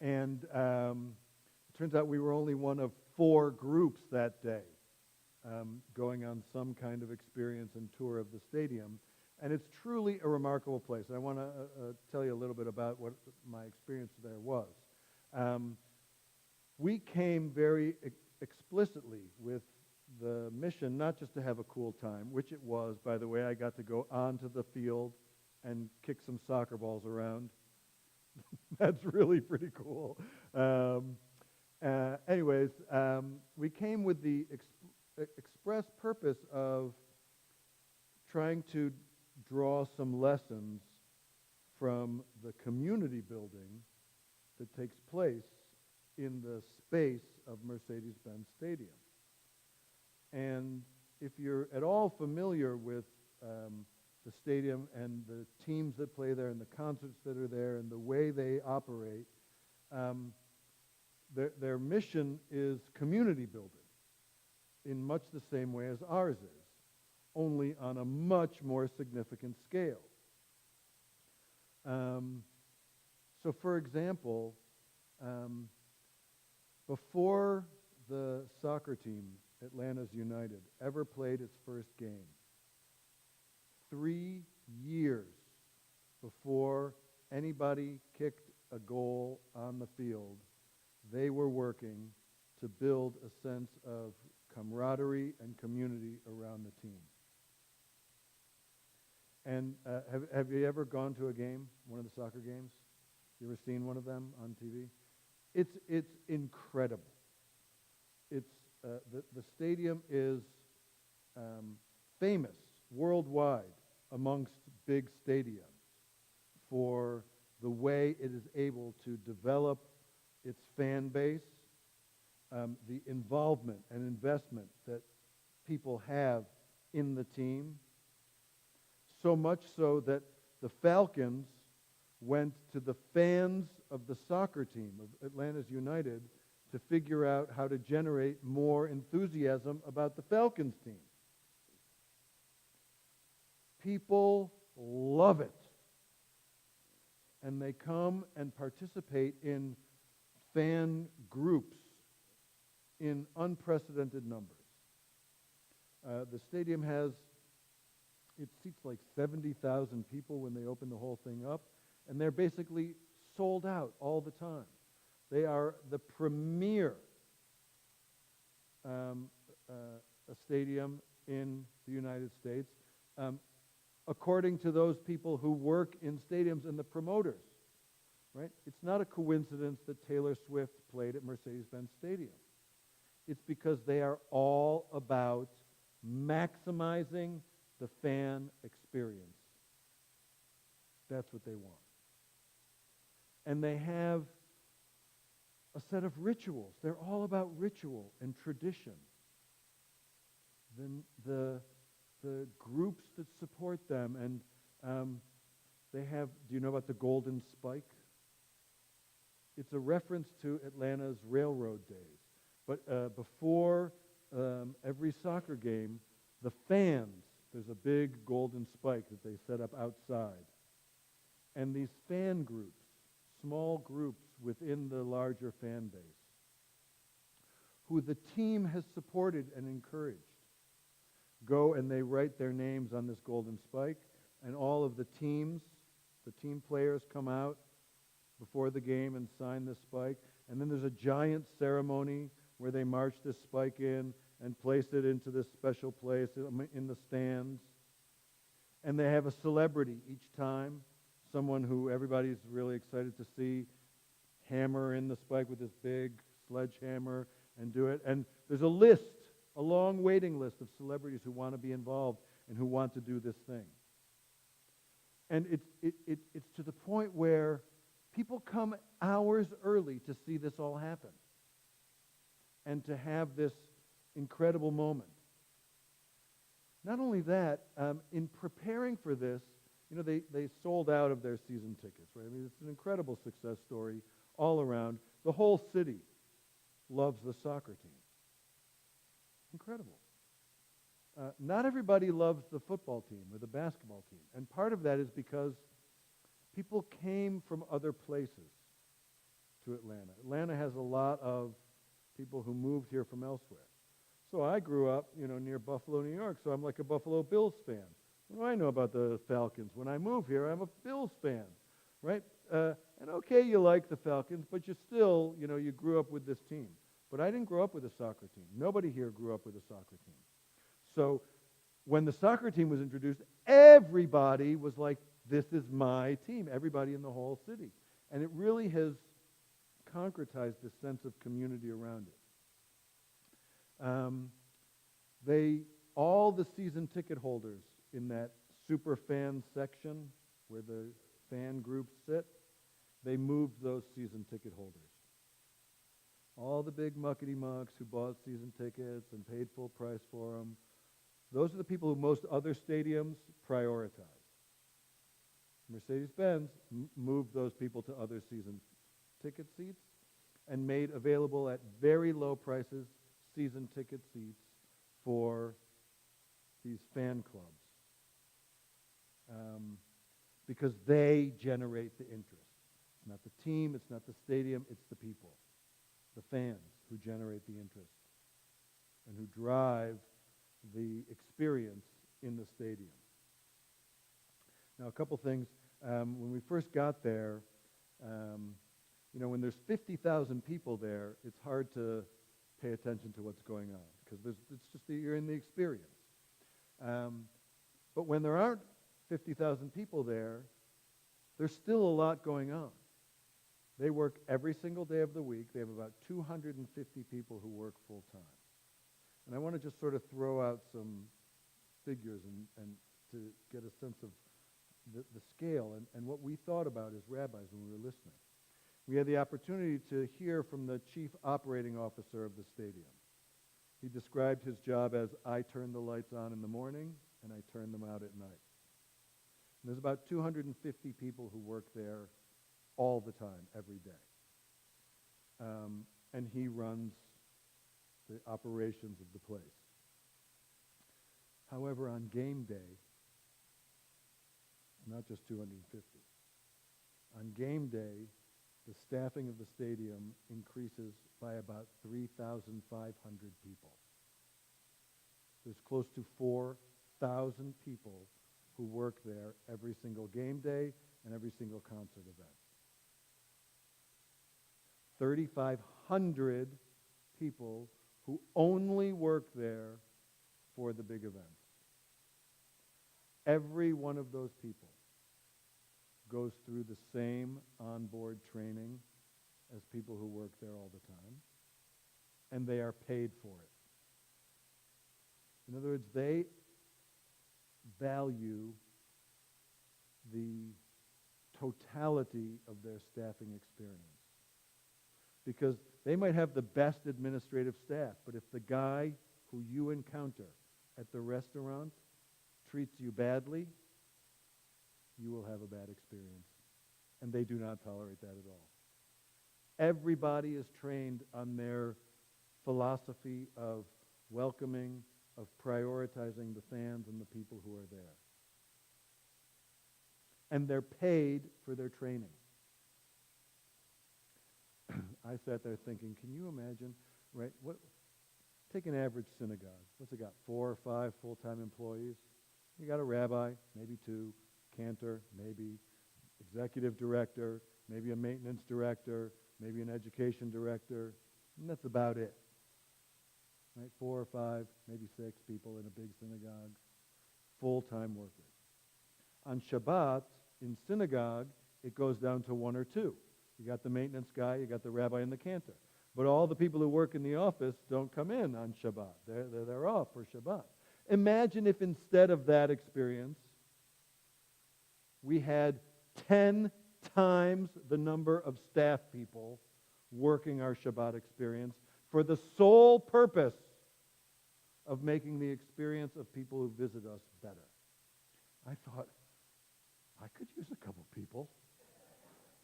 And it turns out we were only one of 4 groups that day going on some kind of experience and tour of the stadium. And it's truly a remarkable place. I want to tell you a little bit about what my experience there was. We came very explicitly with the mission not just to have a cool time, which it was, by the way. I got to go onto the field and kick some soccer balls around. That's really pretty cool. Anyways, we came with the express purpose of trying to draw some lessons from the community building that takes place in the space of Mercedes-Benz Stadium. And if you're at all familiar with the stadium and the teams that play there and the concerts that are there and the way they operate, their mission is community building in much the same way as ours is, only on a much more significant scale. So for example, before the soccer team, Atlanta's United, ever played its first game, 3 years before anybody kicked a goal on the field, they were working to build a sense of camaraderie and community around the team. And have you ever gone to a game, one of the soccer games? You ever seen one of them on TV? It's incredible. It's the stadium is famous worldwide amongst big stadiums for the way it is able to develop its fan base, the involvement and investment that people have in the team, so much so that the Falcons went to the fans of the soccer team of Atlanta's United to figure out how to generate more enthusiasm about the Falcons team. People love it. And they come and participate in fan groups in unprecedented numbers. The stadium it seats like 70,000 people when they open the whole thing up, and they're basically sold out all the time. They are the premier stadium in the United States, according to those people who work in stadiums and the promoters. Right? It's not a coincidence that Taylor Swift played at Mercedes-Benz Stadium. It's because they are all about maximizing the fan experience. That's what they want. And they have a set of rituals. They're all about ritual and tradition. Then the groups that support them, and they have, do you know about the Golden Spike? It's a reference to Atlanta's railroad days. But before every soccer game, the fans, there's a big golden spike that they set up outside. and these fan groups, small groups within the larger fan base, who the team has supported and encouraged, go and they write their names on this golden spike, and all of the team players come out before the game and sign this spike. And then there's a giant ceremony where they march this spike in and place it into this special place in the stands. And they have a celebrity each time, someone who everybody's really excited to see hammer in the spike with this big sledgehammer and do it. And there's a list, a long waiting list of celebrities who want to be involved and who want to do this thing. And it's to the point where people come hours early to see this all happen and to have this incredible moment. Not only that, in preparing for this, they sold out of their season tickets, right? I mean, it's an incredible success story all around. The whole city loves the soccer team. Incredible. Not everybody loves the football team or the basketball team. And part of that is because people came from other places to Atlanta. Atlanta has a lot of people who moved here from elsewhere. So I grew up, near Buffalo, New York, so I'm like a Buffalo Bills fan. What do I know about the Falcons? When I move here, I'm a Bills fan, right? And okay, you like the Falcons, but you still, you grew up with this team. But I didn't grow up with a soccer team. Nobody here grew up with a soccer team. So when the soccer team was introduced, everybody was like, this is my team, everybody in the whole city. And it really has concretized this sense of community around it. All the season ticket holders in that super fan section where the fan groups sit, they moved those season ticket holders. All the big muckety-mucks who bought season tickets and paid full price for them, those are the people who most other stadiums prioritize. Mercedes-Benz moved those people to other season ticket seats and made available at very low prices season ticket seats for these fan clubs because they generate the interest. It's not the team, it's not the stadium, it's the people, the fans who generate the interest and who drive the experience in the stadium. Now, a couple things. When we first got there, when there's 50,000 people there, it's hard to pay attention to what's going on because it's just you're in the experience. But when there aren't 50,000 people there, there's still a lot going on. They work every single day of the week. They have about 250 people who work full time. And I want to just sort of throw out some figures and to get a sense of the scale and what we thought about as rabbis when we were listening. We had the opportunity to hear from the chief operating officer of the stadium. He described his job as, I turn the lights on in the morning and I turn them out at night. And there's about 250 people who work there all the time, every day. And he runs the operations of the place. However, on game day, not just 250. On game day, the staffing of the stadium increases by about 3,500 people. There's close to 4,000 people who work there every single game day and every single concert event. 3,500 people who only work there for the big events. Every one of those people goes through the same onboard training as people who work there all the time, and they are paid for it. In other words, they value the totality of their staffing experience. Because they might have the best administrative staff, but if the guy who you encounter at the restaurant treats you badly, you will have a bad experience. And they do not tolerate that at all. Everybody is trained on their philosophy of welcoming, of prioritizing the fans and the people who are there. and they're paid for their training. I sat there thinking, can you imagine, right? Take an average synagogue. What's it got, 4 or 5 full-time employees? You got a rabbi, maybe 2, cantor, maybe executive director, maybe a maintenance director, maybe an education director, and that's about it. Right? 4 or 5, maybe 6 people in a big synagogue, full-time workers. On Shabbat, in synagogue, it goes down to 1 or 2. You got the maintenance guy, you got the rabbi and the cantor. But all the people who work in the office don't come in on Shabbat. They're off for Shabbat. Imagine if instead of that experience, we had 10 times the number of staff people working our Shabbat experience for the sole purpose of making the experience of people who visit us better. I thought, I could use a couple people,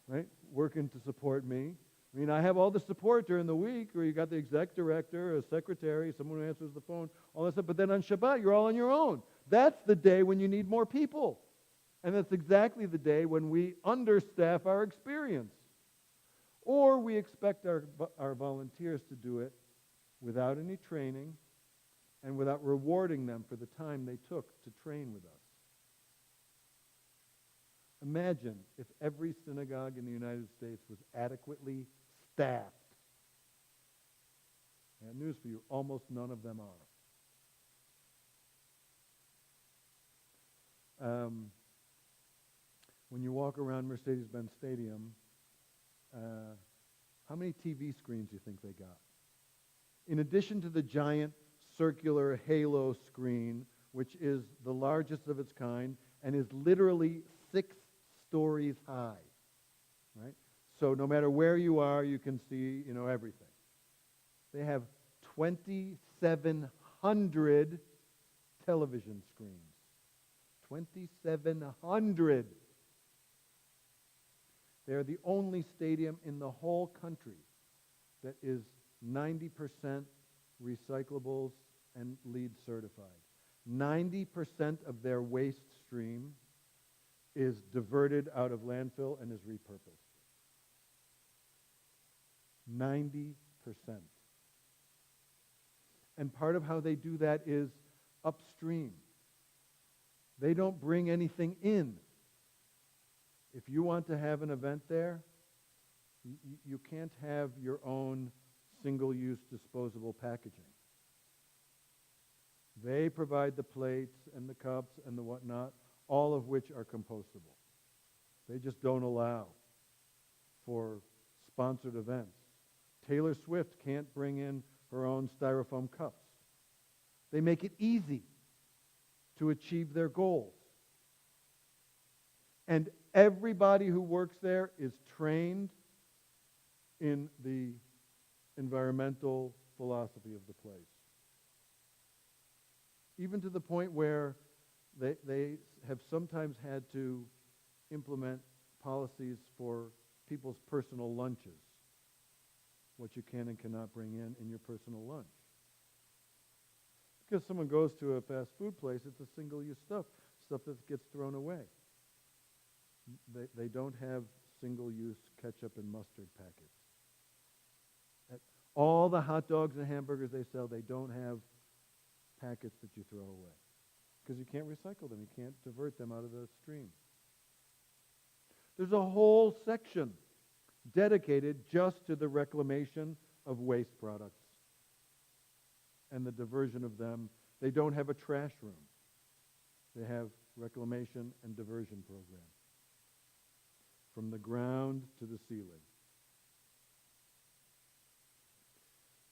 right, working to support me. I mean, I have all the support during the week where you got the exec director, a secretary, someone who answers the phone, all that stuff. But then on Shabbat, you're all on your own. That's the day when you need more people. And that's exactly the day when we understaff our experience. Or we expect our volunteers to do it without any training and without rewarding them for the time they took to train with us. Imagine if every synagogue in the United States was adequately staffed. I have news for you, almost none of them are. When you walk around Mercedes-Benz Stadium, how many TV screens do you think they got? In addition to the giant circular halo screen, which is the largest of its kind and is literally 6 stories high, right? So no matter where you are, you can see, everything. They have 2,700 television screens. 2,700. They're the only stadium in the whole country that is 90% recyclables and LEED certified. 90% of their waste stream is diverted out of landfill and is repurposed. 90%. And part of how they do that is upstream. They don't bring anything in. If you want to have an event there, you can't have your own single-use disposable packaging. They provide the plates and the cups and the whatnot, all of which are compostable. They just don't allow for sponsored events. Taylor Swift can't bring in her own styrofoam cups. They make it easy to achieve their goals. And everybody who works there is trained in the environmental philosophy of the place. Even to the point where they have sometimes had to implement policies for people's personal lunches, what you can and cannot bring in your personal lunch. Because someone goes to a fast food place, it's a single-use stuff that gets thrown away. They don't have single-use ketchup and mustard packets. All the hot dogs and hamburgers they sell, they don't have packets that you throw away. Because you can't recycle them. You can't divert them out of the stream. There's a whole section dedicated just to the reclamation of waste products and the diversion of them. They don't have a trash room. They have reclamation and diversion program. From the ground to the ceiling.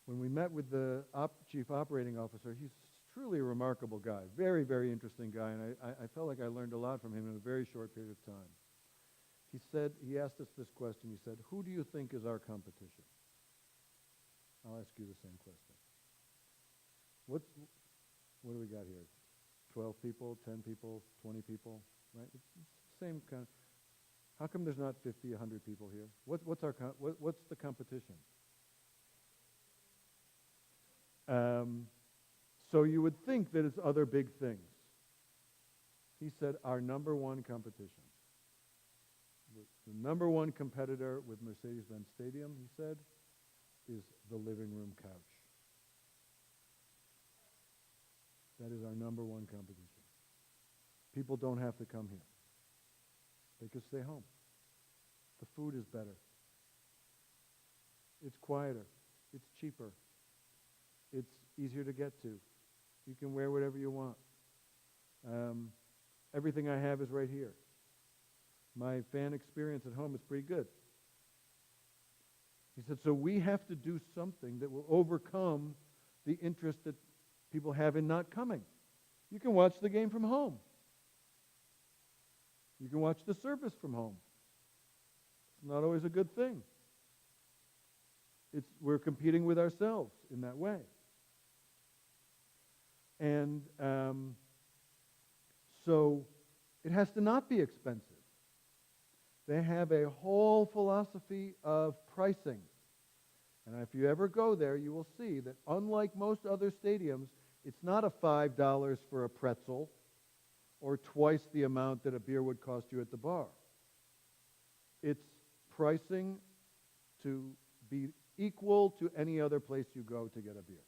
When we met with the chief operating officer, he's truly a remarkable guy. Very, very interesting guy, and I felt like I learned a lot from him in a very short period of time. He asked us this question. He said, who do you think is our competition? I'll ask you the same question. What do we got here? 12 people, 10 people, 20 people, right? It's the same kind of. How come there's not 50, 100 people here? What's the competition? So you would think that it's other big things. He said our number one competition The number one competitor with Mercedes-Benz Stadium, he said, is the living room couch. That is our number one competition. People don't have to come here. They could stay home. The food is better. It's quieter. It's cheaper. It's easier to get to. You can wear whatever you want. Everything I have is right here. My fan experience at home is pretty good. He said, so we have to do something that will overcome the interest that people have in not coming. You can watch the game from home. You can watch the service from home. It's not always a good thing. We're competing with ourselves in that way. And so it has to not be expensive. They have a whole philosophy of pricing. And if you ever go there, you will see that unlike most other stadiums, it's not a $5 for a pretzel or twice the amount that a beer would cost you at the bar. It's pricing to be equal to any other place you go to get a beer.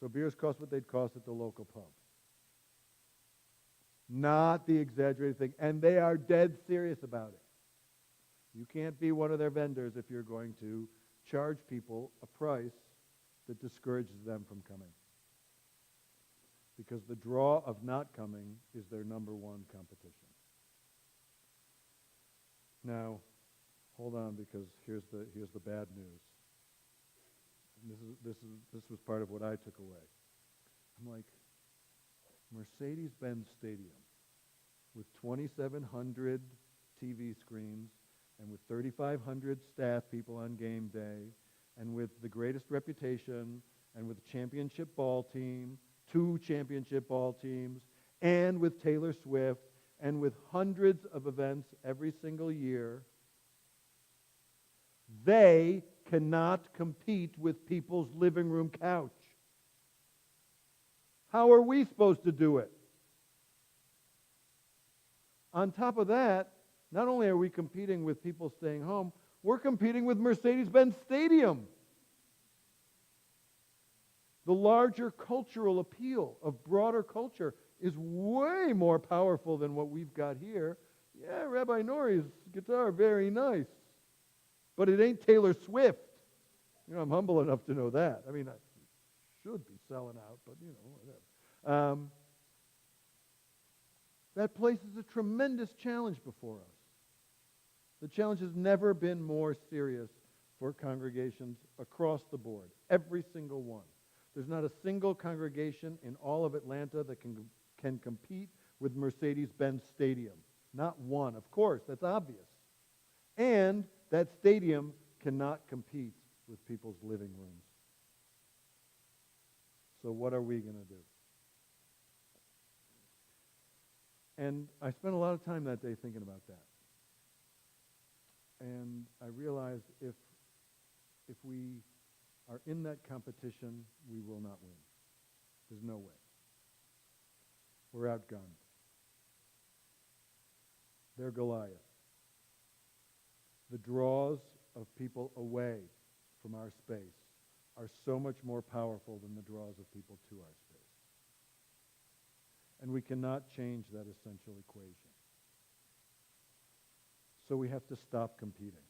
So beers cost what they'd cost at the local pub. Not the exaggerated thing. And they are dead serious about it. You can't be one of their vendors if you're going to charge people a price that discourages them from coming. Because the draw of not coming is their number one competition. Now, hold on, because here's the bad news. And this was part of what I took away. I'm like, Mercedes-Benz Stadium with 2,700 TV screens and with 3,500 staff people on game day and with the greatest reputation and with a championship ball team, 2 championship ball teams, and with Taylor Swift and with hundreds of events every single year, they cannot compete with people's living room couch. How are we supposed to do it? On top of that, not only are we competing with people staying home, we're competing with Mercedes-Benz Stadium. The larger cultural appeal of broader culture is way more powerful than what we've got here. Yeah, Rabbi Nori's guitar, very nice. But it ain't Taylor Swift. You know, I'm humble enough to know that. I mean, I should be selling out, but, you know, whatever. That places a tremendous challenge before us. The challenge has never been more serious for congregations across the board, every single one. There's not a single congregation in all of Atlanta that can compete with Mercedes-Benz Stadium. Not one, of course, that's obvious. And that stadium cannot compete with people's living rooms. So what are we going to do? And I spent a lot of time that day thinking about that. And I realized if we are in that competition, we will not win. There's no way. We're outgunned. They're Goliath. The draws of people away from our space are so much more powerful than the draws of people to our space. And we cannot change that essential equation. So we have to stop competing.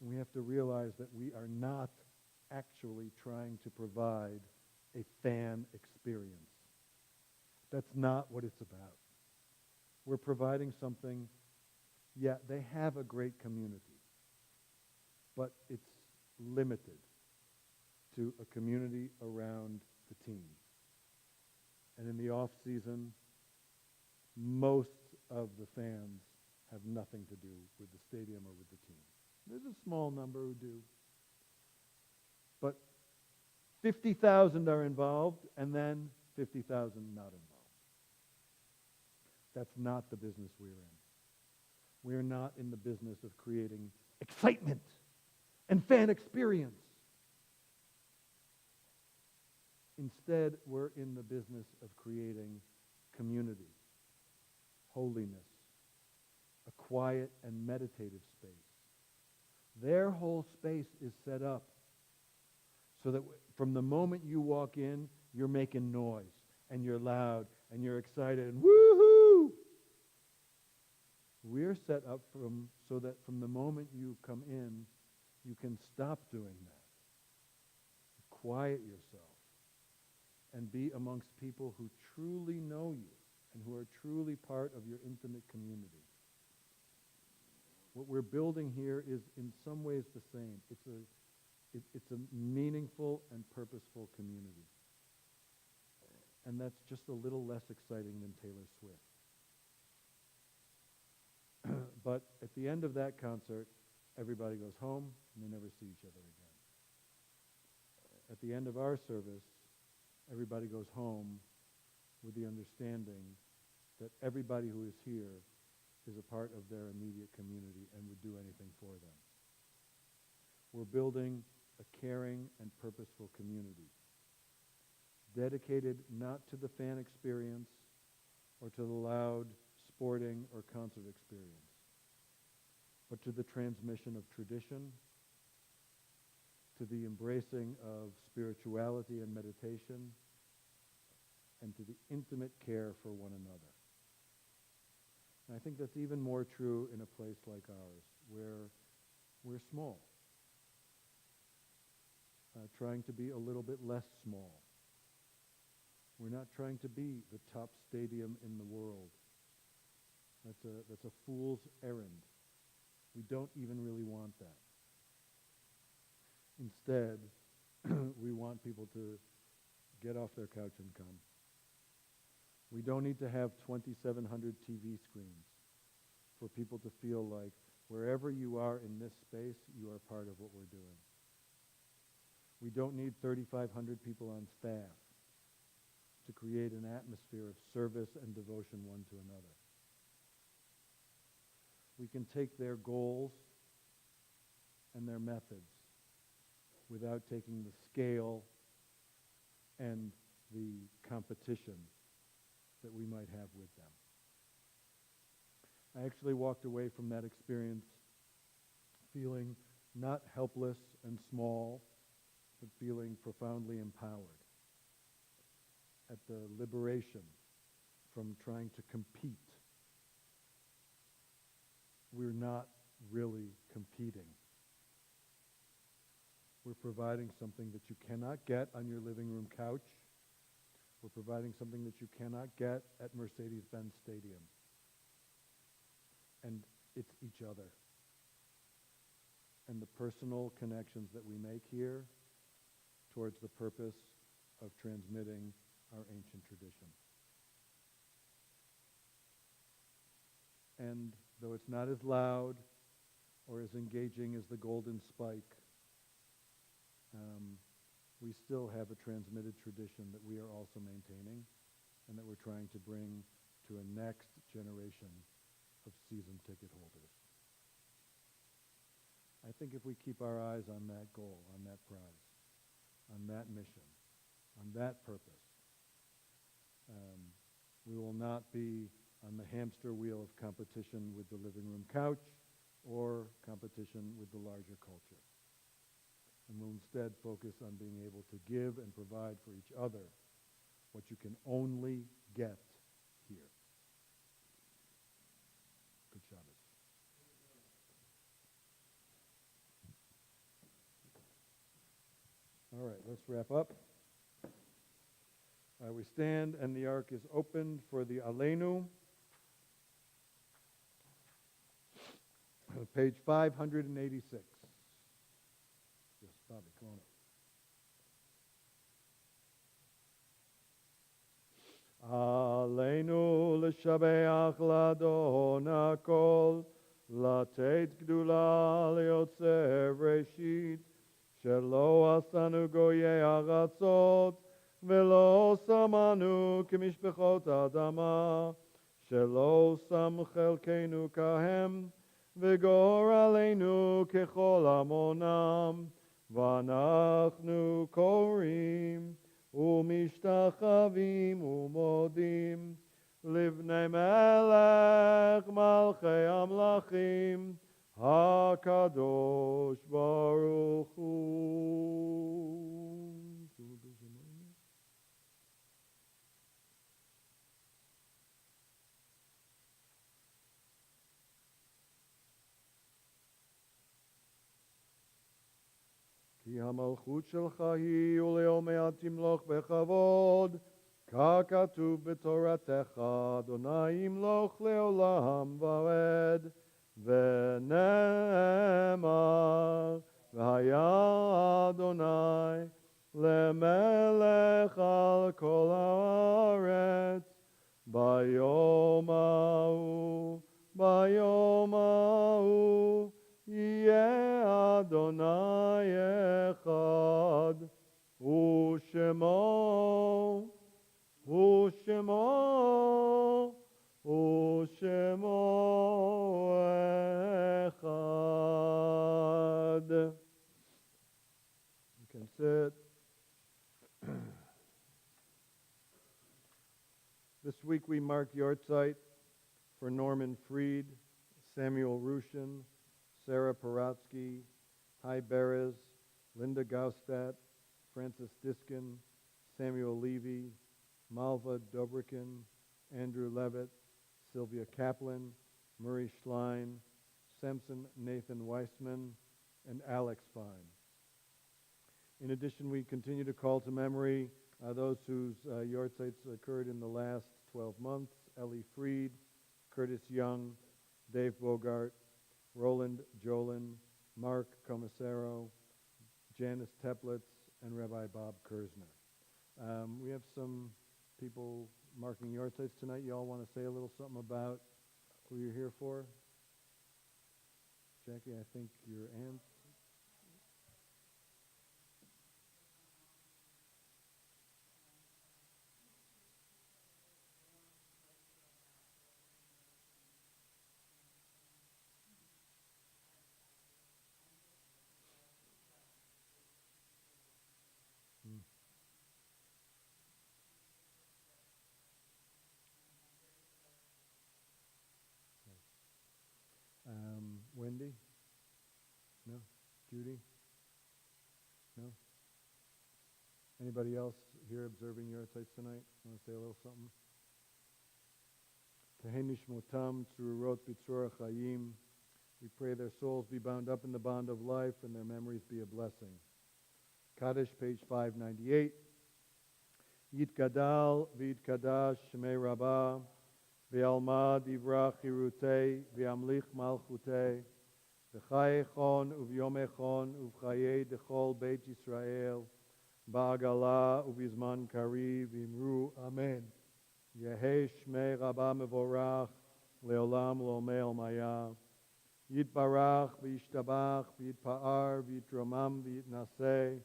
And we have to realize that we are not actually trying to provide a fan experience. That's not what it's about. We're providing something, yeah, they have a great community, but it's limited to a community around the team. And in the off season, most of the fans have nothing to do with the stadium or with the team. There's a small number who do. But 50,000 are involved, and then 50,000 not involved. That's not the business we're in. We're not in the business of creating excitement and fan experience. Instead, we're in the business of creating community, holiness, quiet and meditative space. Their whole space is set up so that from the moment you walk in, you're making noise, and you're loud, and you're excited, and woohoo! We're set up so that from the moment you come in, you can stop doing that. Quiet yourself and be amongst people who truly know you and who are truly part of your intimate community. What we're building here is in some ways the same. It's a meaningful and purposeful community. And that's just a little less exciting than Taylor Swift. But at the end of that concert, everybody goes home and they never see each other again. At the end of our service, everybody goes home with the understanding that everybody who is here is a part of their immediate community and would do anything for them. We're building a caring and purposeful community, dedicated not to the fan experience or to the loud sporting or concert experience, but to the transmission of tradition, to the embracing of spirituality and meditation, and to the intimate care for one another. And I think that's even more true in a place like ours, where we're small, trying to be a little bit less small. We're not trying to be the top stadium in the world. That's a fool's errand. We don't even really want that. Instead, we want people to get off their couch and come. We don't need to have 2,700 TV screens for people to feel like wherever you are in this space, you are part of what we're doing. We don't need 3,500 people on staff to create an atmosphere of service and devotion one to another. We can take their goals and their methods without taking the scale and the competition that we might have with them. I actually walked away from that experience feeling not helpless and small, but feeling profoundly empowered at the liberation from trying to compete. We're not really competing. We're providing something that you cannot get on your living room couch. We're providing something that you cannot get at Mercedes-Benz Stadium. And it's each other. And the personal connections that we make here towards the purpose of transmitting our ancient tradition. And though it's not as loud or as engaging as the Golden Spike, we still have a transmitted tradition that we are also maintaining and that we're trying to bring to a next generation of season ticket holders. I think if we keep our eyes on that goal, on that prize, on that mission, on that purpose, we will not be on the hamster wheel of competition with the living room couch or competition with the larger culture. And we'll instead focus on being able to give and provide for each other what you can only get here. Good Shabbos. All right, let's wrap up. We stand and the ark is opened for the Aleinu. Page 586. Yes, Bobby, come on up. Aleinu l'shabeach l'adon hakol, latet gdula liotzer reshit, shelo asanu goyei aratzot, velo samanu k'mishpechot adama, shelo sam chelkeinu kahem, וגור עלינו ככל המונם, ואנחנו קוראים ומשתחווים ומודים לבני מלך מלכי המלכים HaKadosh Baruch Hu. כי המלכות שלך היא ולעולמי תמלוך בכבוד, ככתוב בתורתך, אדוני ימלוך לעולם ועד, ונאמר, והיה אדוני למלך על כל הארץ, ביום ההוא, ביום ההוא, יהיה אדוני אחד, ושמו, ושמו, ושמו אחד. You can sit. This week we mark Yortzeit for Norman Freed, Samuel Rushin, Sarah Paratsky, Ty Beres, Linda Gaustat, Francis Diskin, Samuel Levy, Malva Dobrikin, Andrew Levitt, Sylvia Kaplan, Murray Schlein, Samson Nathan Weissman, and Alex Fine. In addition, we continue to call to memory those whose Yortzeits occurred in the last 12 months: Ellie Freed, Curtis Young, Dave Bogart, Roland Jolin, Mark Commissaro, Janice Teplitz, and Rabbi Bob Kersner. We have some people marking Yortzeits tonight. You all want to say a little something about who you're here for? Jackie, I think your aunt. Wendy? No? Judy? No? Anybody else here observing Yortzeits tonight? Want to say a little something? Tehei nishmotam tzururot b'tzror chayim. We pray their souls be bound up in the bond of life and their memories be a blessing. Kaddish, page 598. Yitgadal v'yitkadash shemei rabbah. V'alma divrach hirutei, v'amlich malchutei, v'chayechon uvyomechon uv'chayei dechol beit Yisrael, ba'agala uv'izman kari v'imru amen. Yehei shmei rabba mevorach, leolam lo'omei almaya. Yitbarach v'yishtabach v'yitpa'ar v'yitromam v'yitnaseh,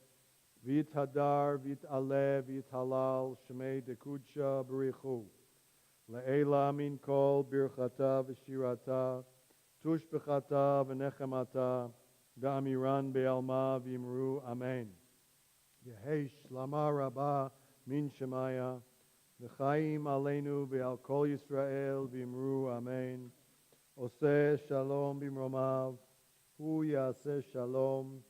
v'yithadar v'yit'aleh v'yithalal shmei dekudsha b'richu. Le'ela min kol birchata v'shirata, tushbechata v'nechemata, da'amiran be'alma v'imru amen. Yehei shlama rabba min shemaya, v'chaim aleinu ve'al kol Yisrael v'imru amen. Oseh shalom b'mromav, hu yaseh shalom,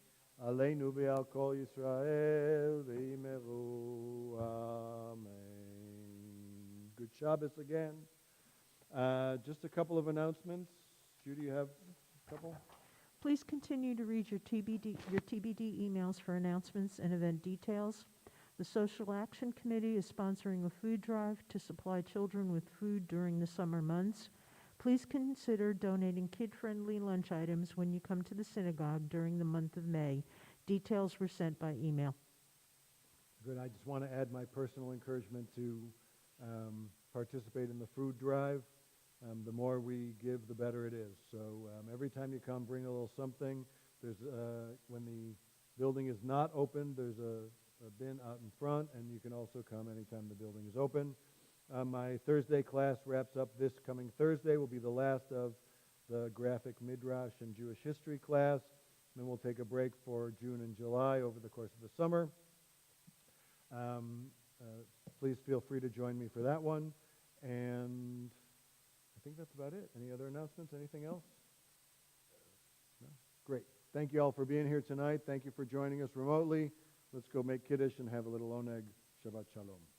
aleinu ve'al kol Yisrael v'imru amen. Good Shabbos again. Just a couple of announcements. Judy, you have a couple? Please continue to read your TBD emails for announcements and event details. The Social Action Committee is sponsoring a food drive to supply children with food during the summer months. Please consider donating kid-friendly lunch items when you come to the synagogue during the month of May. Details were sent by email. Good. I just want to add my personal encouragement to participate in the food drive. The more we give, the better it is. So every time you come, bring a little something. There's when the building is not open, there's a bin out in front, and you can also come anytime the building is open. My Thursday class wraps up this coming Thursday. Will be the last of the graphic midrash and Jewish history class. Then we'll take a break for June and July over the course of the summer. Please feel free to join me for that one. And I think that's about it. Any other announcements? Anything else? No? Great. Thank you all for being here tonight. Thank you for joining us remotely. Let's go make Kiddush and have a little oneg. Shabbat Shalom.